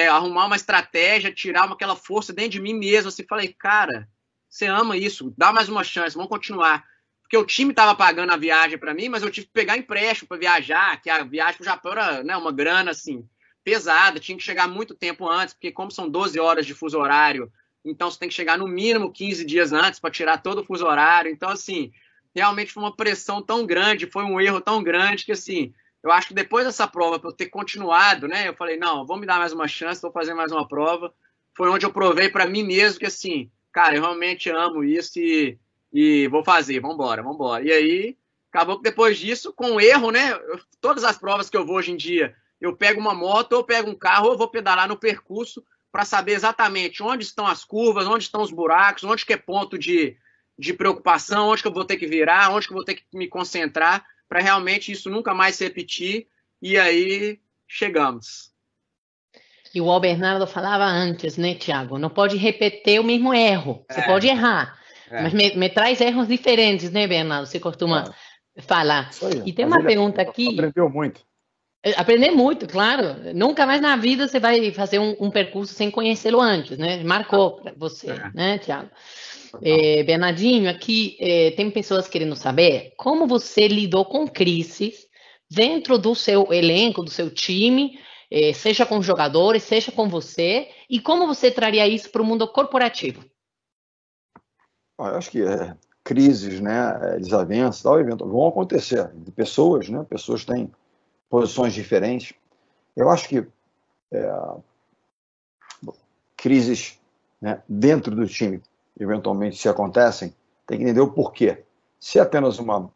arrumar uma estratégia, tirar aquela força dentro de mim mesmo, assim, falei, cara, você ama isso, dá mais uma chance, vamos continuar. Porque o time estava pagando a viagem para mim, mas eu tive que pegar empréstimo para viajar, que a viagem para o Japão era, né, uma grana assim, pesada, tinha que chegar muito tempo antes, porque como são 12 horas de fuso horário, então você tem que chegar no mínimo 15 dias antes para tirar todo o fuso horário. Então, assim, realmente foi uma pressão tão grande, foi um erro tão grande que, assim, eu acho que depois dessa prova, para eu ter continuado, né, eu falei, não, vou me dar mais uma chance, vou fazer mais uma prova. Foi onde eu provei para mim mesmo que, assim, cara, eu realmente amo isso e vou fazer, vambora. E aí, acabou que depois disso, com o erro, né, todas as provas que eu vou hoje em dia, eu pego uma moto, ou pego um carro, ou eu vou pedalar no percurso para saber exatamente onde estão as curvas, onde estão os buracos, onde que é ponto de preocupação, onde que eu vou ter que virar, onde que eu vou ter que me concentrar, para realmente isso nunca mais se repetir. E aí, chegamos. E o Bernardo falava antes, né, Thiago? Não pode repetir o mesmo erro. Você pode errar, mas me traz erros diferentes, né, Bernardo? Você costuma falar. Isso aí. E tem uma pergunta aqui. Aprendeu muito. Aprender muito, claro. Nunca mais na vida você vai fazer um percurso sem conhecê-lo antes, né? Marcou para você, né, Thiago? Bernardinho, aqui tem pessoas querendo saber como você lidou com crises dentro do seu elenco, do seu time, seja com jogadores, seja com você, e como você traria isso para o mundo corporativo? Eu acho que crises, né, desavenças, tal, vão acontecer. De pessoas, né? Pessoas têm posições diferentes. Eu acho que crises, né, dentro do time, eventualmente, se acontecem, tem que entender o porquê. Se é apenas um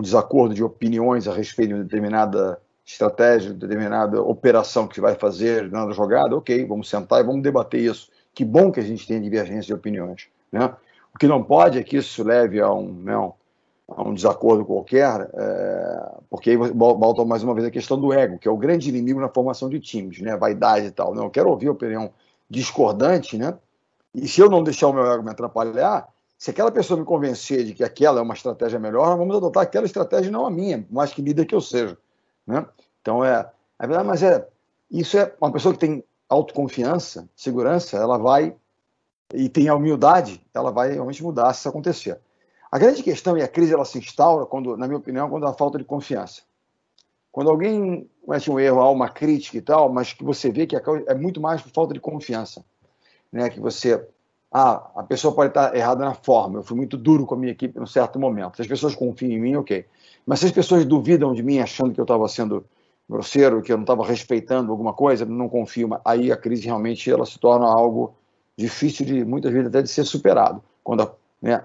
desacordo de opiniões a respeito de uma determinada estratégia, de determinada operação que se vai fazer, de determinada jogada, ok, vamos sentar e vamos debater isso. Que bom que a gente tem divergência de opiniões, né? O que não pode é que isso leve a um desacordo qualquer, porque aí volta mais uma vez a questão do ego, que é o grande inimigo na formação de times, né? Vaidade e tal. Não, eu quero ouvir a opinião discordante, né? E se eu não deixar o meu ego me atrapalhar, se aquela pessoa me convencer de que aquela é uma estratégia melhor, vamos adotar aquela estratégia e não a minha, mais que líder que eu seja, né? Então, isso é uma pessoa que tem autoconfiança, segurança, ela vai, e tem a humildade, ela vai realmente mudar se isso acontecer. A grande questão, e a crise ela se instaura, na minha opinião, quando há falta de confiança. Quando alguém comete um erro, há uma crítica e tal, mas que você vê que é muito mais por falta de confiança, né? Que a pessoa pode estar errada na forma, eu fui muito duro com a minha equipe em um certo momento. Se as pessoas confiam em mim, ok. Mas se as pessoas duvidam de mim, achando que eu estava sendo grosseiro, que eu não estava respeitando alguma coisa, não confio, aí a crise realmente ela se torna algo difícil de, muitas vezes, até de ser superado. Quando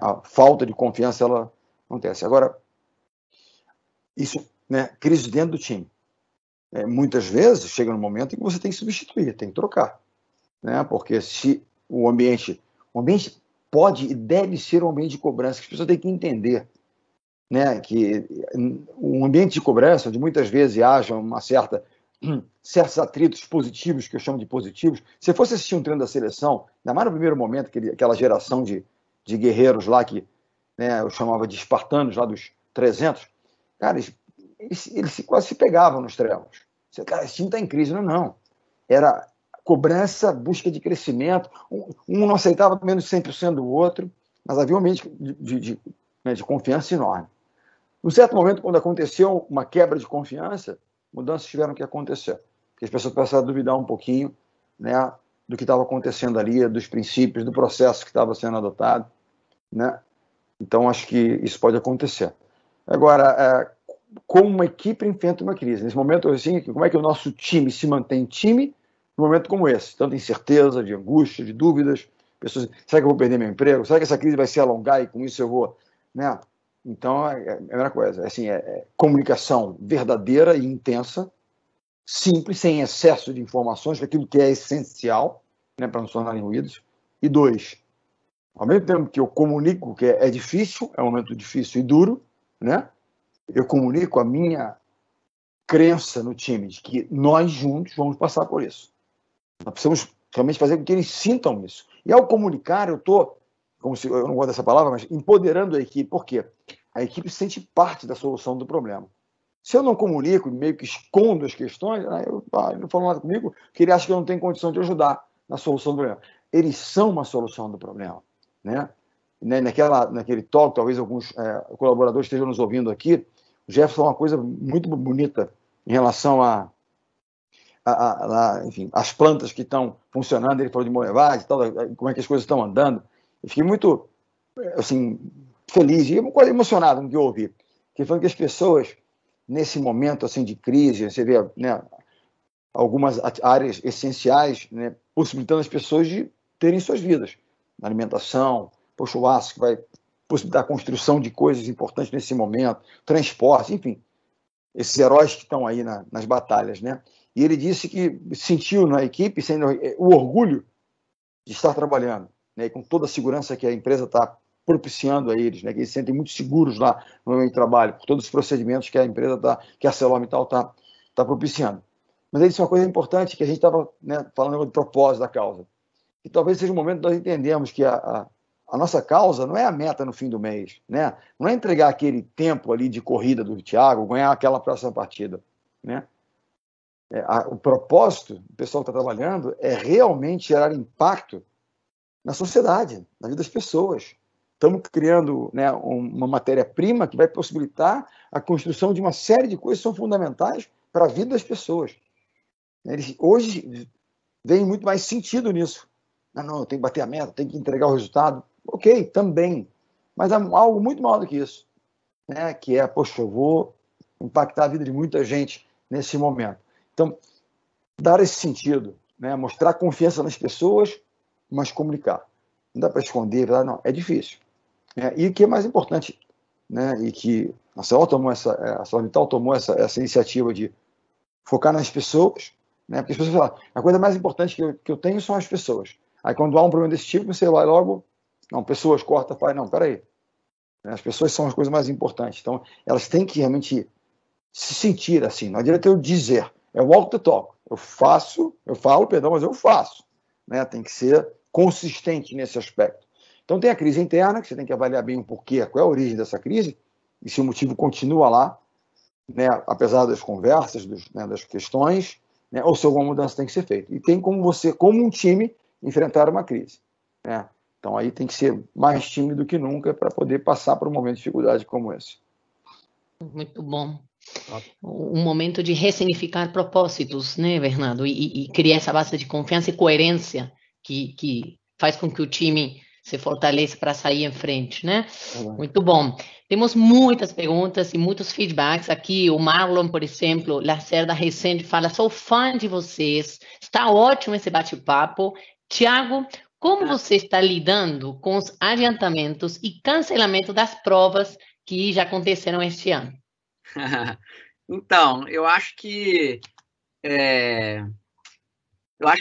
a falta de confiança ela acontece. Agora, isso, né, crise dentro do time. Muitas vezes chega no momento em que você tem que substituir, tem que trocar, né? Porque se o ambiente pode e deve ser um ambiente de cobrança, que as pessoas têm que entender, né? Que um ambiente de cobrança, onde muitas vezes haja certos atritos positivos, que eu chamo de positivos. Se você fosse assistir um treino da seleção, ainda mais no primeiro momento, aquela geração de guerreiros lá que, né, eu chamava de espartanos, lá dos 300, cara, eles quase se pegavam nos treinos. Cara, esse time está em crise. Não. Era cobrança, busca de crescimento. Um não aceitava menos 100% do outro, mas havia um ambiente de confiança enorme. Num certo momento, quando aconteceu uma quebra de confiança, mudanças tiveram que acontecer. Porque as pessoas passaram a duvidar um pouquinho, né, do que estava acontecendo ali, dos princípios, do processo que estava sendo adotado, né? Então, acho que isso pode acontecer. Agora, como uma equipe enfrenta uma crise? Nesse momento, assim, como é que o nosso time se mantém time num momento como esse? Tanto incerteza, de angústia, de dúvidas. Pessoas, será que eu vou perder meu emprego? Será que essa crise vai se alongar e com isso eu vou, né, Então, é a primeira coisa, assim, comunicação verdadeira e intensa, simples, sem excesso de informações, que é aquilo que é essencial, né, para não se tornarem ruídos. E 2, ao mesmo tempo que eu comunico que é difícil, é um momento difícil e duro, né, eu comunico a minha crença no time de que nós juntos vamos passar por isso. Nós precisamos realmente fazer com que eles sintam isso. E ao comunicar, eu estou, eu não gosto dessa palavra, mas empoderando a equipe. Por quê? A equipe se sente parte da solução do problema. Se eu não comunico, meio que escondo as questões, ele não falou nada comigo, porque ele acha que eu não tenho condição de ajudar na solução do problema. Eles são uma solução do problema. Né? Naquele talk, talvez alguns colaboradores estejam nos ouvindo aqui, o Jefferson falou uma coisa muito bonita em relação enfim, as plantas que estão funcionando. Ele falou de molevade, como é que as coisas estão andando. Eu fiquei muito assim, feliz e quase emocionado com o que eu ouvi. Porque falando que as pessoas, nesse momento assim, de crise, você vê, né, algumas áreas essenciais, né, possibilitando as pessoas de terem suas vidas. Na alimentação, poxa, o aço que vai possibilitar a construção de coisas importantes nesse momento, transporte, enfim, esses heróis que estão aí nas batalhas, né? E ele disse que sentiu na equipe o orgulho de estar trabalhando, né, com toda a segurança que a empresa está propiciando a eles, né, que eles se sentem muito seguros lá no meio de trabalho, por todos os procedimentos que a empresa que a ArcelorMittal está propiciando. Mas ele disse uma coisa importante, que a gente estava, né, falando do propósito da causa. E talvez seja o momento de nós entendermos que a nossa causa não é a meta no fim do mês, né? Não é entregar aquele tempo ali de corrida do Thiago, ganhar aquela próxima partida, né? O propósito do pessoal que está trabalhando é realmente gerar impacto na sociedade, na vida das pessoas. Estamos criando, né, uma matéria-prima que vai possibilitar a construção de uma série de coisas que são fundamentais para a vida das pessoas. Eles hoje veem muito mais sentido nisso. Não, eu tenho que bater a meta, tenho que entregar o resultado. Ok, também. Mas há algo muito maior do que isso, né? Que é, poxa, eu vou impactar a vida de muita gente nesse momento. Então, dar esse sentido, né? Mostrar confiança nas pessoas, mas comunicar. Não dá para esconder, não, é difícil. E o que é mais importante, né? E que a ArcelorMittal tomou essa iniciativa de focar nas pessoas, né? Porque as pessoas falam, a coisa mais importante que eu tenho são as pessoas. Aí quando há um problema desse tipo, você vai logo, não, pessoas, corta, faz, não, peraí. As pessoas são as coisas mais importantes. Então, elas têm que realmente se sentir assim. Não adianta eu dizer, é walk the talk. Eu falo, mas eu faço. Né? Tem que ser consistente nesse aspecto. Então, tem a crise interna, que você tem que avaliar bem o porquê, qual é a origem dessa crise, e se o motivo continua lá, né, apesar das conversas, das questões, né, ou se alguma mudança tem que ser feita. E tem como você, como um time, enfrentar uma crise. Né? Então, aí tem que ser mais time do que nunca para poder passar por um momento de dificuldade como esse. Muito bom. Um momento de ressignificar propósitos, né, Bernardo? E criar essa base de confiança e coerência que faz com que o time se fortaleça para sair em frente, né? Muito bom. Temos muitas perguntas e muitos feedbacks aqui. O Marlon, por exemplo, Lacerda Recende fala, sou fã de vocês, está ótimo esse bate-papo. Tiago, como você está lidando com os adiantamentos e cancelamento das provas que já aconteceram este ano? Então, eu acho que eu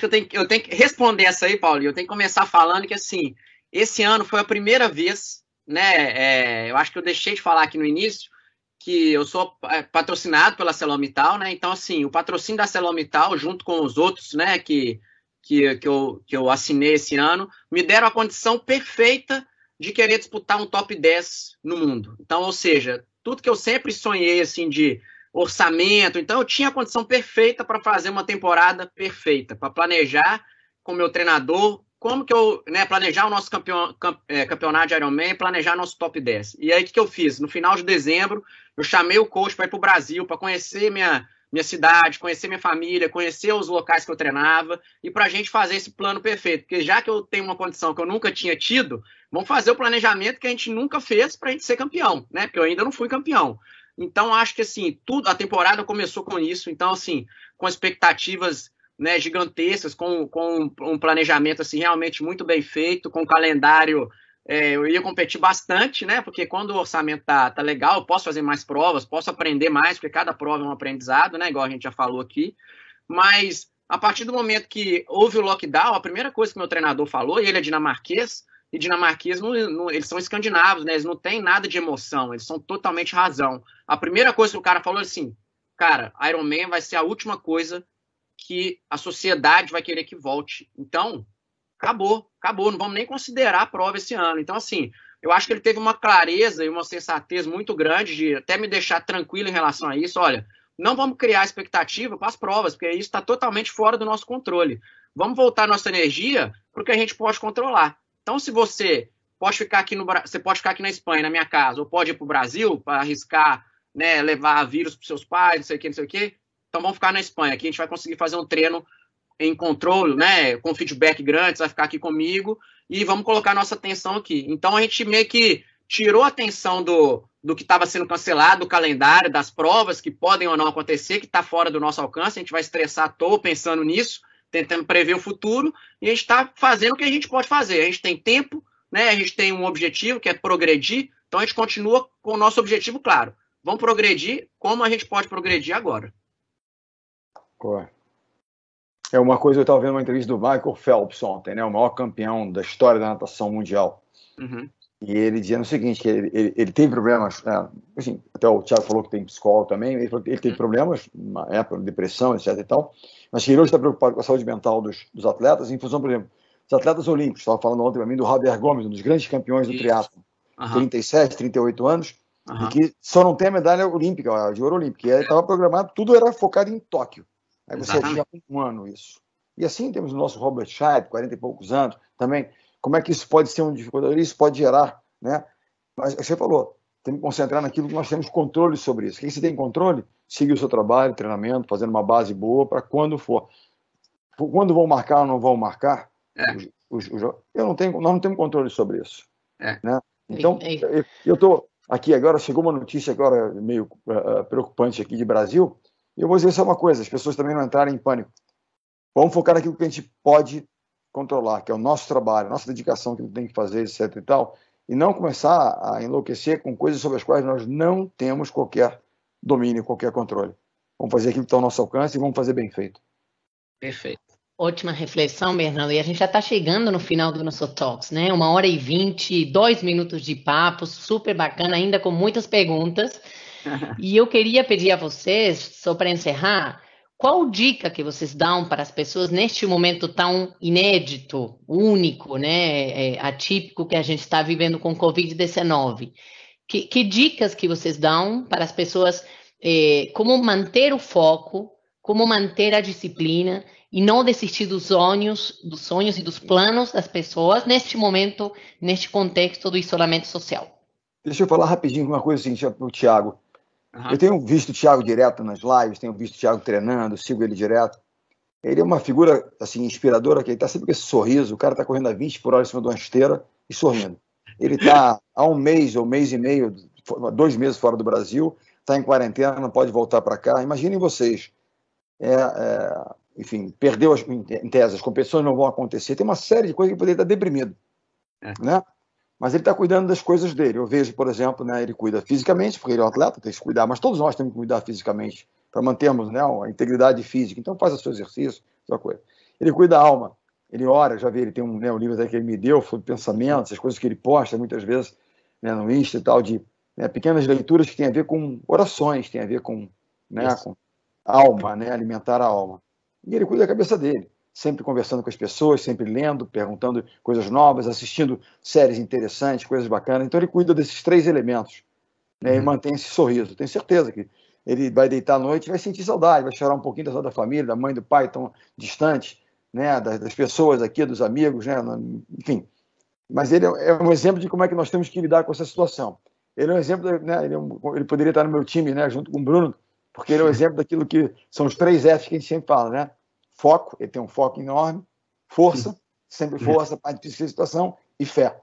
tenho que responder essa aí, Paulo. Eu tenho que começar falando que, assim, esse ano foi a primeira vez, né? Eu acho que eu deixei de falar aqui no início que eu sou patrocinado pela ArcelorMittal, né? Então, assim, o patrocínio da ArcelorMittal, junto com os outros, né, que eu assinei esse ano, me deram a condição perfeita de querer disputar um top 10 no mundo. Então, ou seja, tudo que eu sempre sonhei, assim, de orçamento, então eu tinha a condição perfeita para fazer uma temporada perfeita, para planejar com o meu treinador, como que eu, né, planejar o nosso campeonato de Ironman, planejar nosso top 10. E aí, o que eu fiz? No final de dezembro, eu chamei o coach para ir para o Brasil, para conhecer minha cidade, conhecer minha família, conhecer os locais que eu treinava, e para a gente fazer esse plano perfeito. Porque já que eu tenho uma condição que eu nunca tinha tido, vamos fazer o planejamento que a gente nunca fez para a gente ser campeão, né? Porque eu ainda não fui campeão. Então, acho que, assim, a temporada começou com isso. Então, assim, com expectativas, né, gigantescas, com um planejamento, assim, realmente muito bem feito, com um calendário eu ia competir bastante, né? Porque quando o orçamento tá legal, eu posso fazer mais provas, posso aprender mais, porque cada prova é um aprendizado, né? Igual a gente já falou aqui. Mas a partir do momento que houve o lockdown, a primeira coisa que meu treinador falou, e ele é dinamarquês, e dinamarquês, eles são escandinavos, né? Eles não têm nada de emoção, eles são totalmente razão. A primeira coisa que o cara falou é assim, cara, Ironman vai ser a última coisa que a sociedade vai querer que volte. Então, acabou, não vamos nem considerar a prova esse ano. Então, assim, eu acho que ele teve uma clareza e uma sensatez muito grande de até me deixar tranquilo em relação a isso. Olha, não vamos criar expectativa para as provas, porque isso está totalmente fora do nosso controle. Vamos voltar nossa energia para o que a gente pode controlar. Então, se você pode ficar aqui na Espanha, na minha casa, ou pode ir para o Brasil para arriscar, né, levar vírus para seus pais, não sei o quê, então vamos ficar na Espanha. Aqui a gente vai conseguir fazer um treino em controle, né, com feedback grande, você vai ficar aqui comigo e vamos colocar nossa atenção aqui. Então a gente meio que tirou a atenção do que estava sendo cancelado, do calendário, das provas que podem ou não acontecer, que está fora do nosso alcance, a gente vai estressar à toa pensando nisso, tentando prever o futuro, e a gente está fazendo o que a gente pode fazer. A gente tem tempo, né, a gente tem um objetivo, que é progredir, então a gente continua com o nosso objetivo claro. Vamos progredir como a gente pode progredir agora. Correto. É uma coisa, eu estava vendo uma entrevista do Michael Phelps ontem, né, o maior campeão da história da natação mundial. Uhum. E ele dizendo o seguinte, que ele teve problemas, assim, até o Thiago falou que tem psicólogo também, ele falou que ele teve problemas, na época, depressão, etc e tal, mas que ele hoje está preocupado com a saúde mental dos atletas, em função, por exemplo, dos atletas olímpicos. Estava falando ontem para mim do Robert Gomes, um dos grandes campeões do triatlo, 37, 38 anos, e que só não tem a medalha olímpica, de ouro olímpico, e aí estava programado, tudo era focado em Tóquio. Aí você adia um ano isso. E assim temos o nosso Robert Scheid, 40 e poucos anos, também. Como é que isso pode ser uma dificuldade? Isso pode gerar, né? Mas você falou, tem que concentrar naquilo que nós temos controle sobre isso. O que você tem controle? Seguir o seu trabalho, treinamento, fazendo uma base boa para quando for. Quando vão marcar ou não vão marcar, nós não temos controle sobre isso. Né? Então, eu estou aqui agora, chegou uma notícia agora meio preocupante aqui de Brasil, e eu vou dizer só uma coisa, as pessoas também não entrarem em pânico. Vamos focar naquilo que a gente pode controlar, que é o nosso trabalho, nossa dedicação, que a gente tem que fazer, etc e tal, e não começar a enlouquecer com coisas sobre as quais nós não temos qualquer domínio, qualquer controle. Vamos fazer aquilo que está ao nosso alcance e vamos fazer bem feito. Perfeito. Ótima reflexão, Bernardo. E a gente já está chegando no final do nosso Talks, né? 1h20, 2 minutos de papo, super bacana, ainda com muitas perguntas. E eu queria pedir a vocês, só para encerrar, qual dica que vocês dão para as pessoas neste momento tão inédito, único, né, atípico que a gente está vivendo com Covid-19? Que dicas que vocês dão para as pessoas, como manter o foco, como manter a disciplina e não desistir dos sonhos e dos planos das pessoas neste momento, neste contexto do isolamento social? Deixa eu falar rapidinho uma coisa assim, para o Thiago. Eu tenho visto o Thiago direto nas lives, tenho visto o Thiago treinando, sigo ele direto. Ele é uma figura assim, inspiradora, que ele está sempre com esse sorriso, o cara está correndo a 20 por hora em cima de uma esteira e sorrindo. Ele está há um mês ou mês e meio, 2 meses fora do Brasil, está em quarentena, não pode voltar para cá. Imaginem vocês, enfim, perdeu em tese, as competições não vão acontecer, tem uma série de coisas que poderia estar deprimido, né? Mas ele está cuidando das coisas dele. Eu vejo, por exemplo, né, ele cuida fisicamente, porque ele é um atleta, tem que se cuidar, mas todos nós temos que cuidar fisicamente para mantermos, né, a integridade física. Então faz o seu exercício, essa coisa. Ele cuida da alma, ele ora, já vi, ele tem um livro que ele me deu, sobre pensamentos, as coisas que ele posta muitas vezes, né, no Insta e tal, de pequenas leituras que têm a ver com orações, tem a ver com, né, com alma, né, alimentar a alma. E ele cuida da cabeça dele, sempre conversando com as pessoas, sempre lendo, perguntando coisas novas, assistindo séries interessantes, coisas bacanas. Então ele cuida desses 3 elementos, né, e mantém esse sorriso. Tenho certeza que ele vai deitar à noite e vai sentir saudade, vai chorar um pouquinho da saudade da família, da mãe, do pai, tão distantes, né, das pessoas aqui, dos amigos, né, enfim. Mas ele é um exemplo de como é que nós temos que lidar com essa situação. Ele é um exemplo, né, ele poderia estar no meu time, né, junto com o Bruno, porque ele é um exemplo daquilo que são os 3 Fs que a gente sempre fala, né? Foco, ele tem um foco enorme, força, sempre força, parte de situação, e fé.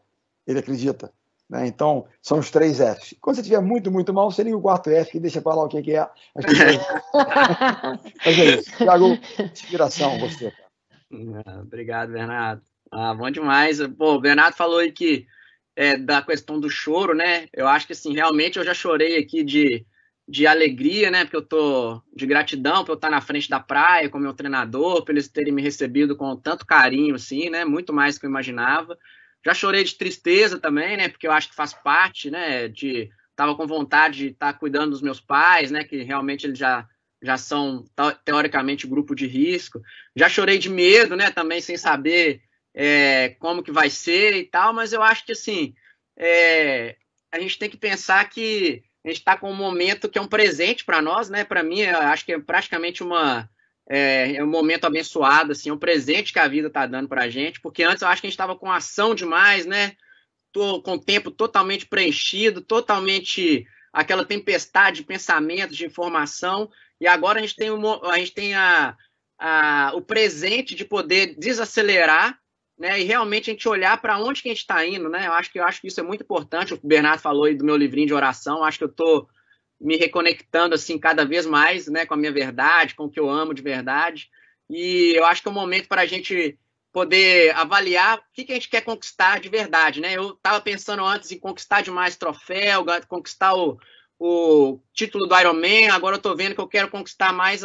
Ele acredita. Né? Então, são os 3 Fs. Quando você estiver muito, muito mal, você liga o 4º F, que deixa para lá o que é. Mas é isso. Thiago, inspiração, você. Obrigado, Bernardo. Bom demais. Pô, o Bernardo falou aí que da questão do choro, né? Eu acho que, assim, realmente eu já chorei aqui de alegria, né? Porque eu tô de gratidão por eu estar na frente da praia com o meu treinador, por eles terem me recebido com tanto carinho, assim, né? Muito mais do que eu imaginava. Já chorei de tristeza também, né? Porque eu acho que faz parte, né? Tava com vontade de estar cuidando dos meus pais, né? Que realmente eles já são, teoricamente, grupo de risco. Já chorei de medo, né? Também sem saber como que vai ser e tal, mas eu acho que, assim, a gente tem que pensar que a gente está com um momento que é um presente para nós, né? Para mim, eu acho que é praticamente um momento abençoado, assim, um presente que a vida está dando para a gente, porque antes eu acho que a gente estava com ação demais, né? Tô com o tempo totalmente preenchido, totalmente aquela tempestade de pensamentos, de informação, e agora a gente tem o presente de poder desacelerar, né, e realmente a gente olhar para onde que a gente está indo, né? Eu acho que isso é muito importante. O Bernardo falou aí do meu livrinho de oração. Eu acho que eu estou me reconectando assim cada vez mais, né, com a minha verdade, com o que eu amo de verdade. E eu acho que é um momento para a gente poder avaliar o que a gente quer conquistar de verdade, né? Eu estava pensando antes em conquistar demais troféu, conquistar o título do Ironman. Agora eu estou vendo que eu quero conquistar mais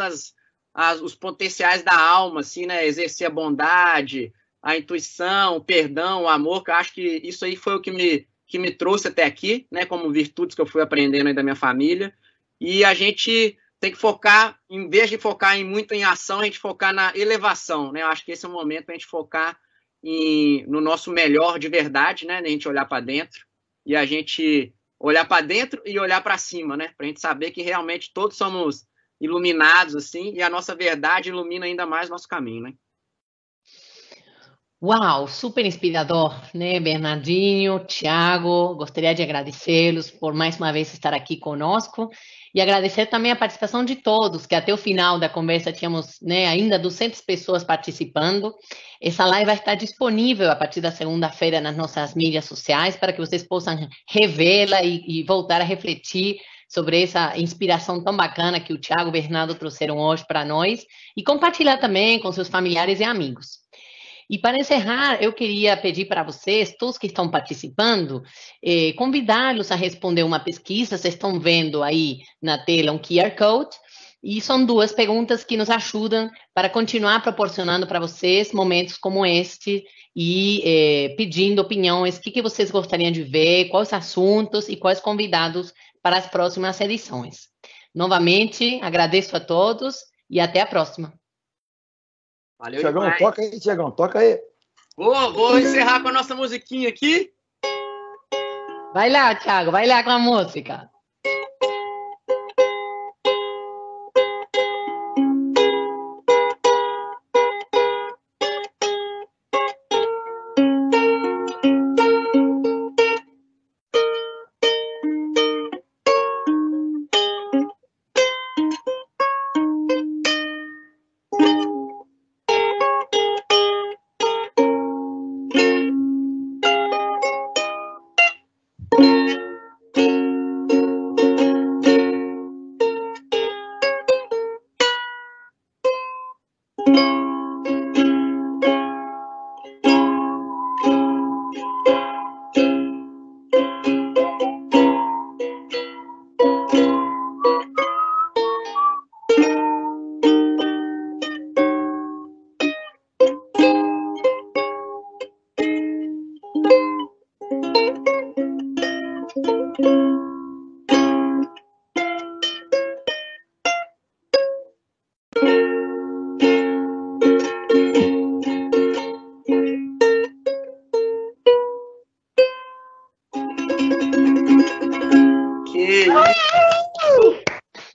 os potenciais da alma, assim, né? Exercer a bondade, a intuição, o perdão, o amor, que eu acho que isso aí foi o que me trouxe até aqui, né, como virtudes que eu fui aprendendo aí da minha família. E a gente tem que focar, em vez de focar muito em ação, a gente focar na elevação, né? Eu acho que esse é o momento para a gente focar no nosso melhor de verdade, né? A gente olhar para dentro e a gente olhar para dentro e olhar para cima, né? Para a gente saber que realmente todos somos iluminados, assim, e a nossa verdade ilumina ainda mais nosso caminho, né? Uau, super inspirador, né, Bernardinho, Thiago, gostaria de agradecê-los por mais uma vez estar aqui conosco e agradecer também a participação de todos, que até o final da conversa tínhamos, né, ainda 200 pessoas participando. Essa live vai estar disponível a partir da segunda-feira nas nossas mídias sociais para que vocês possam revê-la e voltar a refletir sobre essa inspiração tão bacana que o Thiago e o Bernardo trouxeram hoje para nós e compartilhar também com seus familiares e amigos. E para encerrar, eu queria pedir para vocês, todos que estão participando, convidá-los a responder uma pesquisa. Vocês estão vendo aí na tela um QR Code, e são 2 perguntas que nos ajudam para continuar proporcionando para vocês momentos como este e pedindo opiniões, o que vocês gostariam de ver, quais assuntos e quais convidados para as próximas edições. Novamente, agradeço a todos e até a próxima. Valeu, Tiagão, demais. toca aí, Tiagão, toca aí. Vou encerrar com a nossa musiquinha aqui. Vai lá, Thiago, vai lá com a música.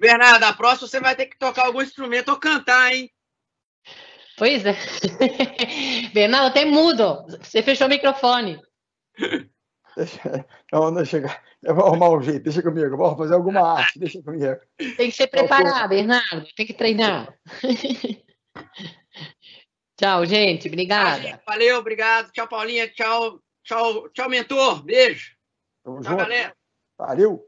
Bernardo, a próxima você vai ter que tocar algum instrumento ou cantar, hein? Pois é. Bernardo, até mudo. Você fechou o microfone. Eu vou arrumar um jeito, deixa comigo. Eu vou fazer alguma arte, deixa comigo. Tem que se preparar, Bernardo. Tem que treinar. Tchau, gente. Obrigada. Valeu, obrigado. Tchau, Paulinha. Tchau, mentor. Beijo. Tamo Tchau, junto. galera. Valeu.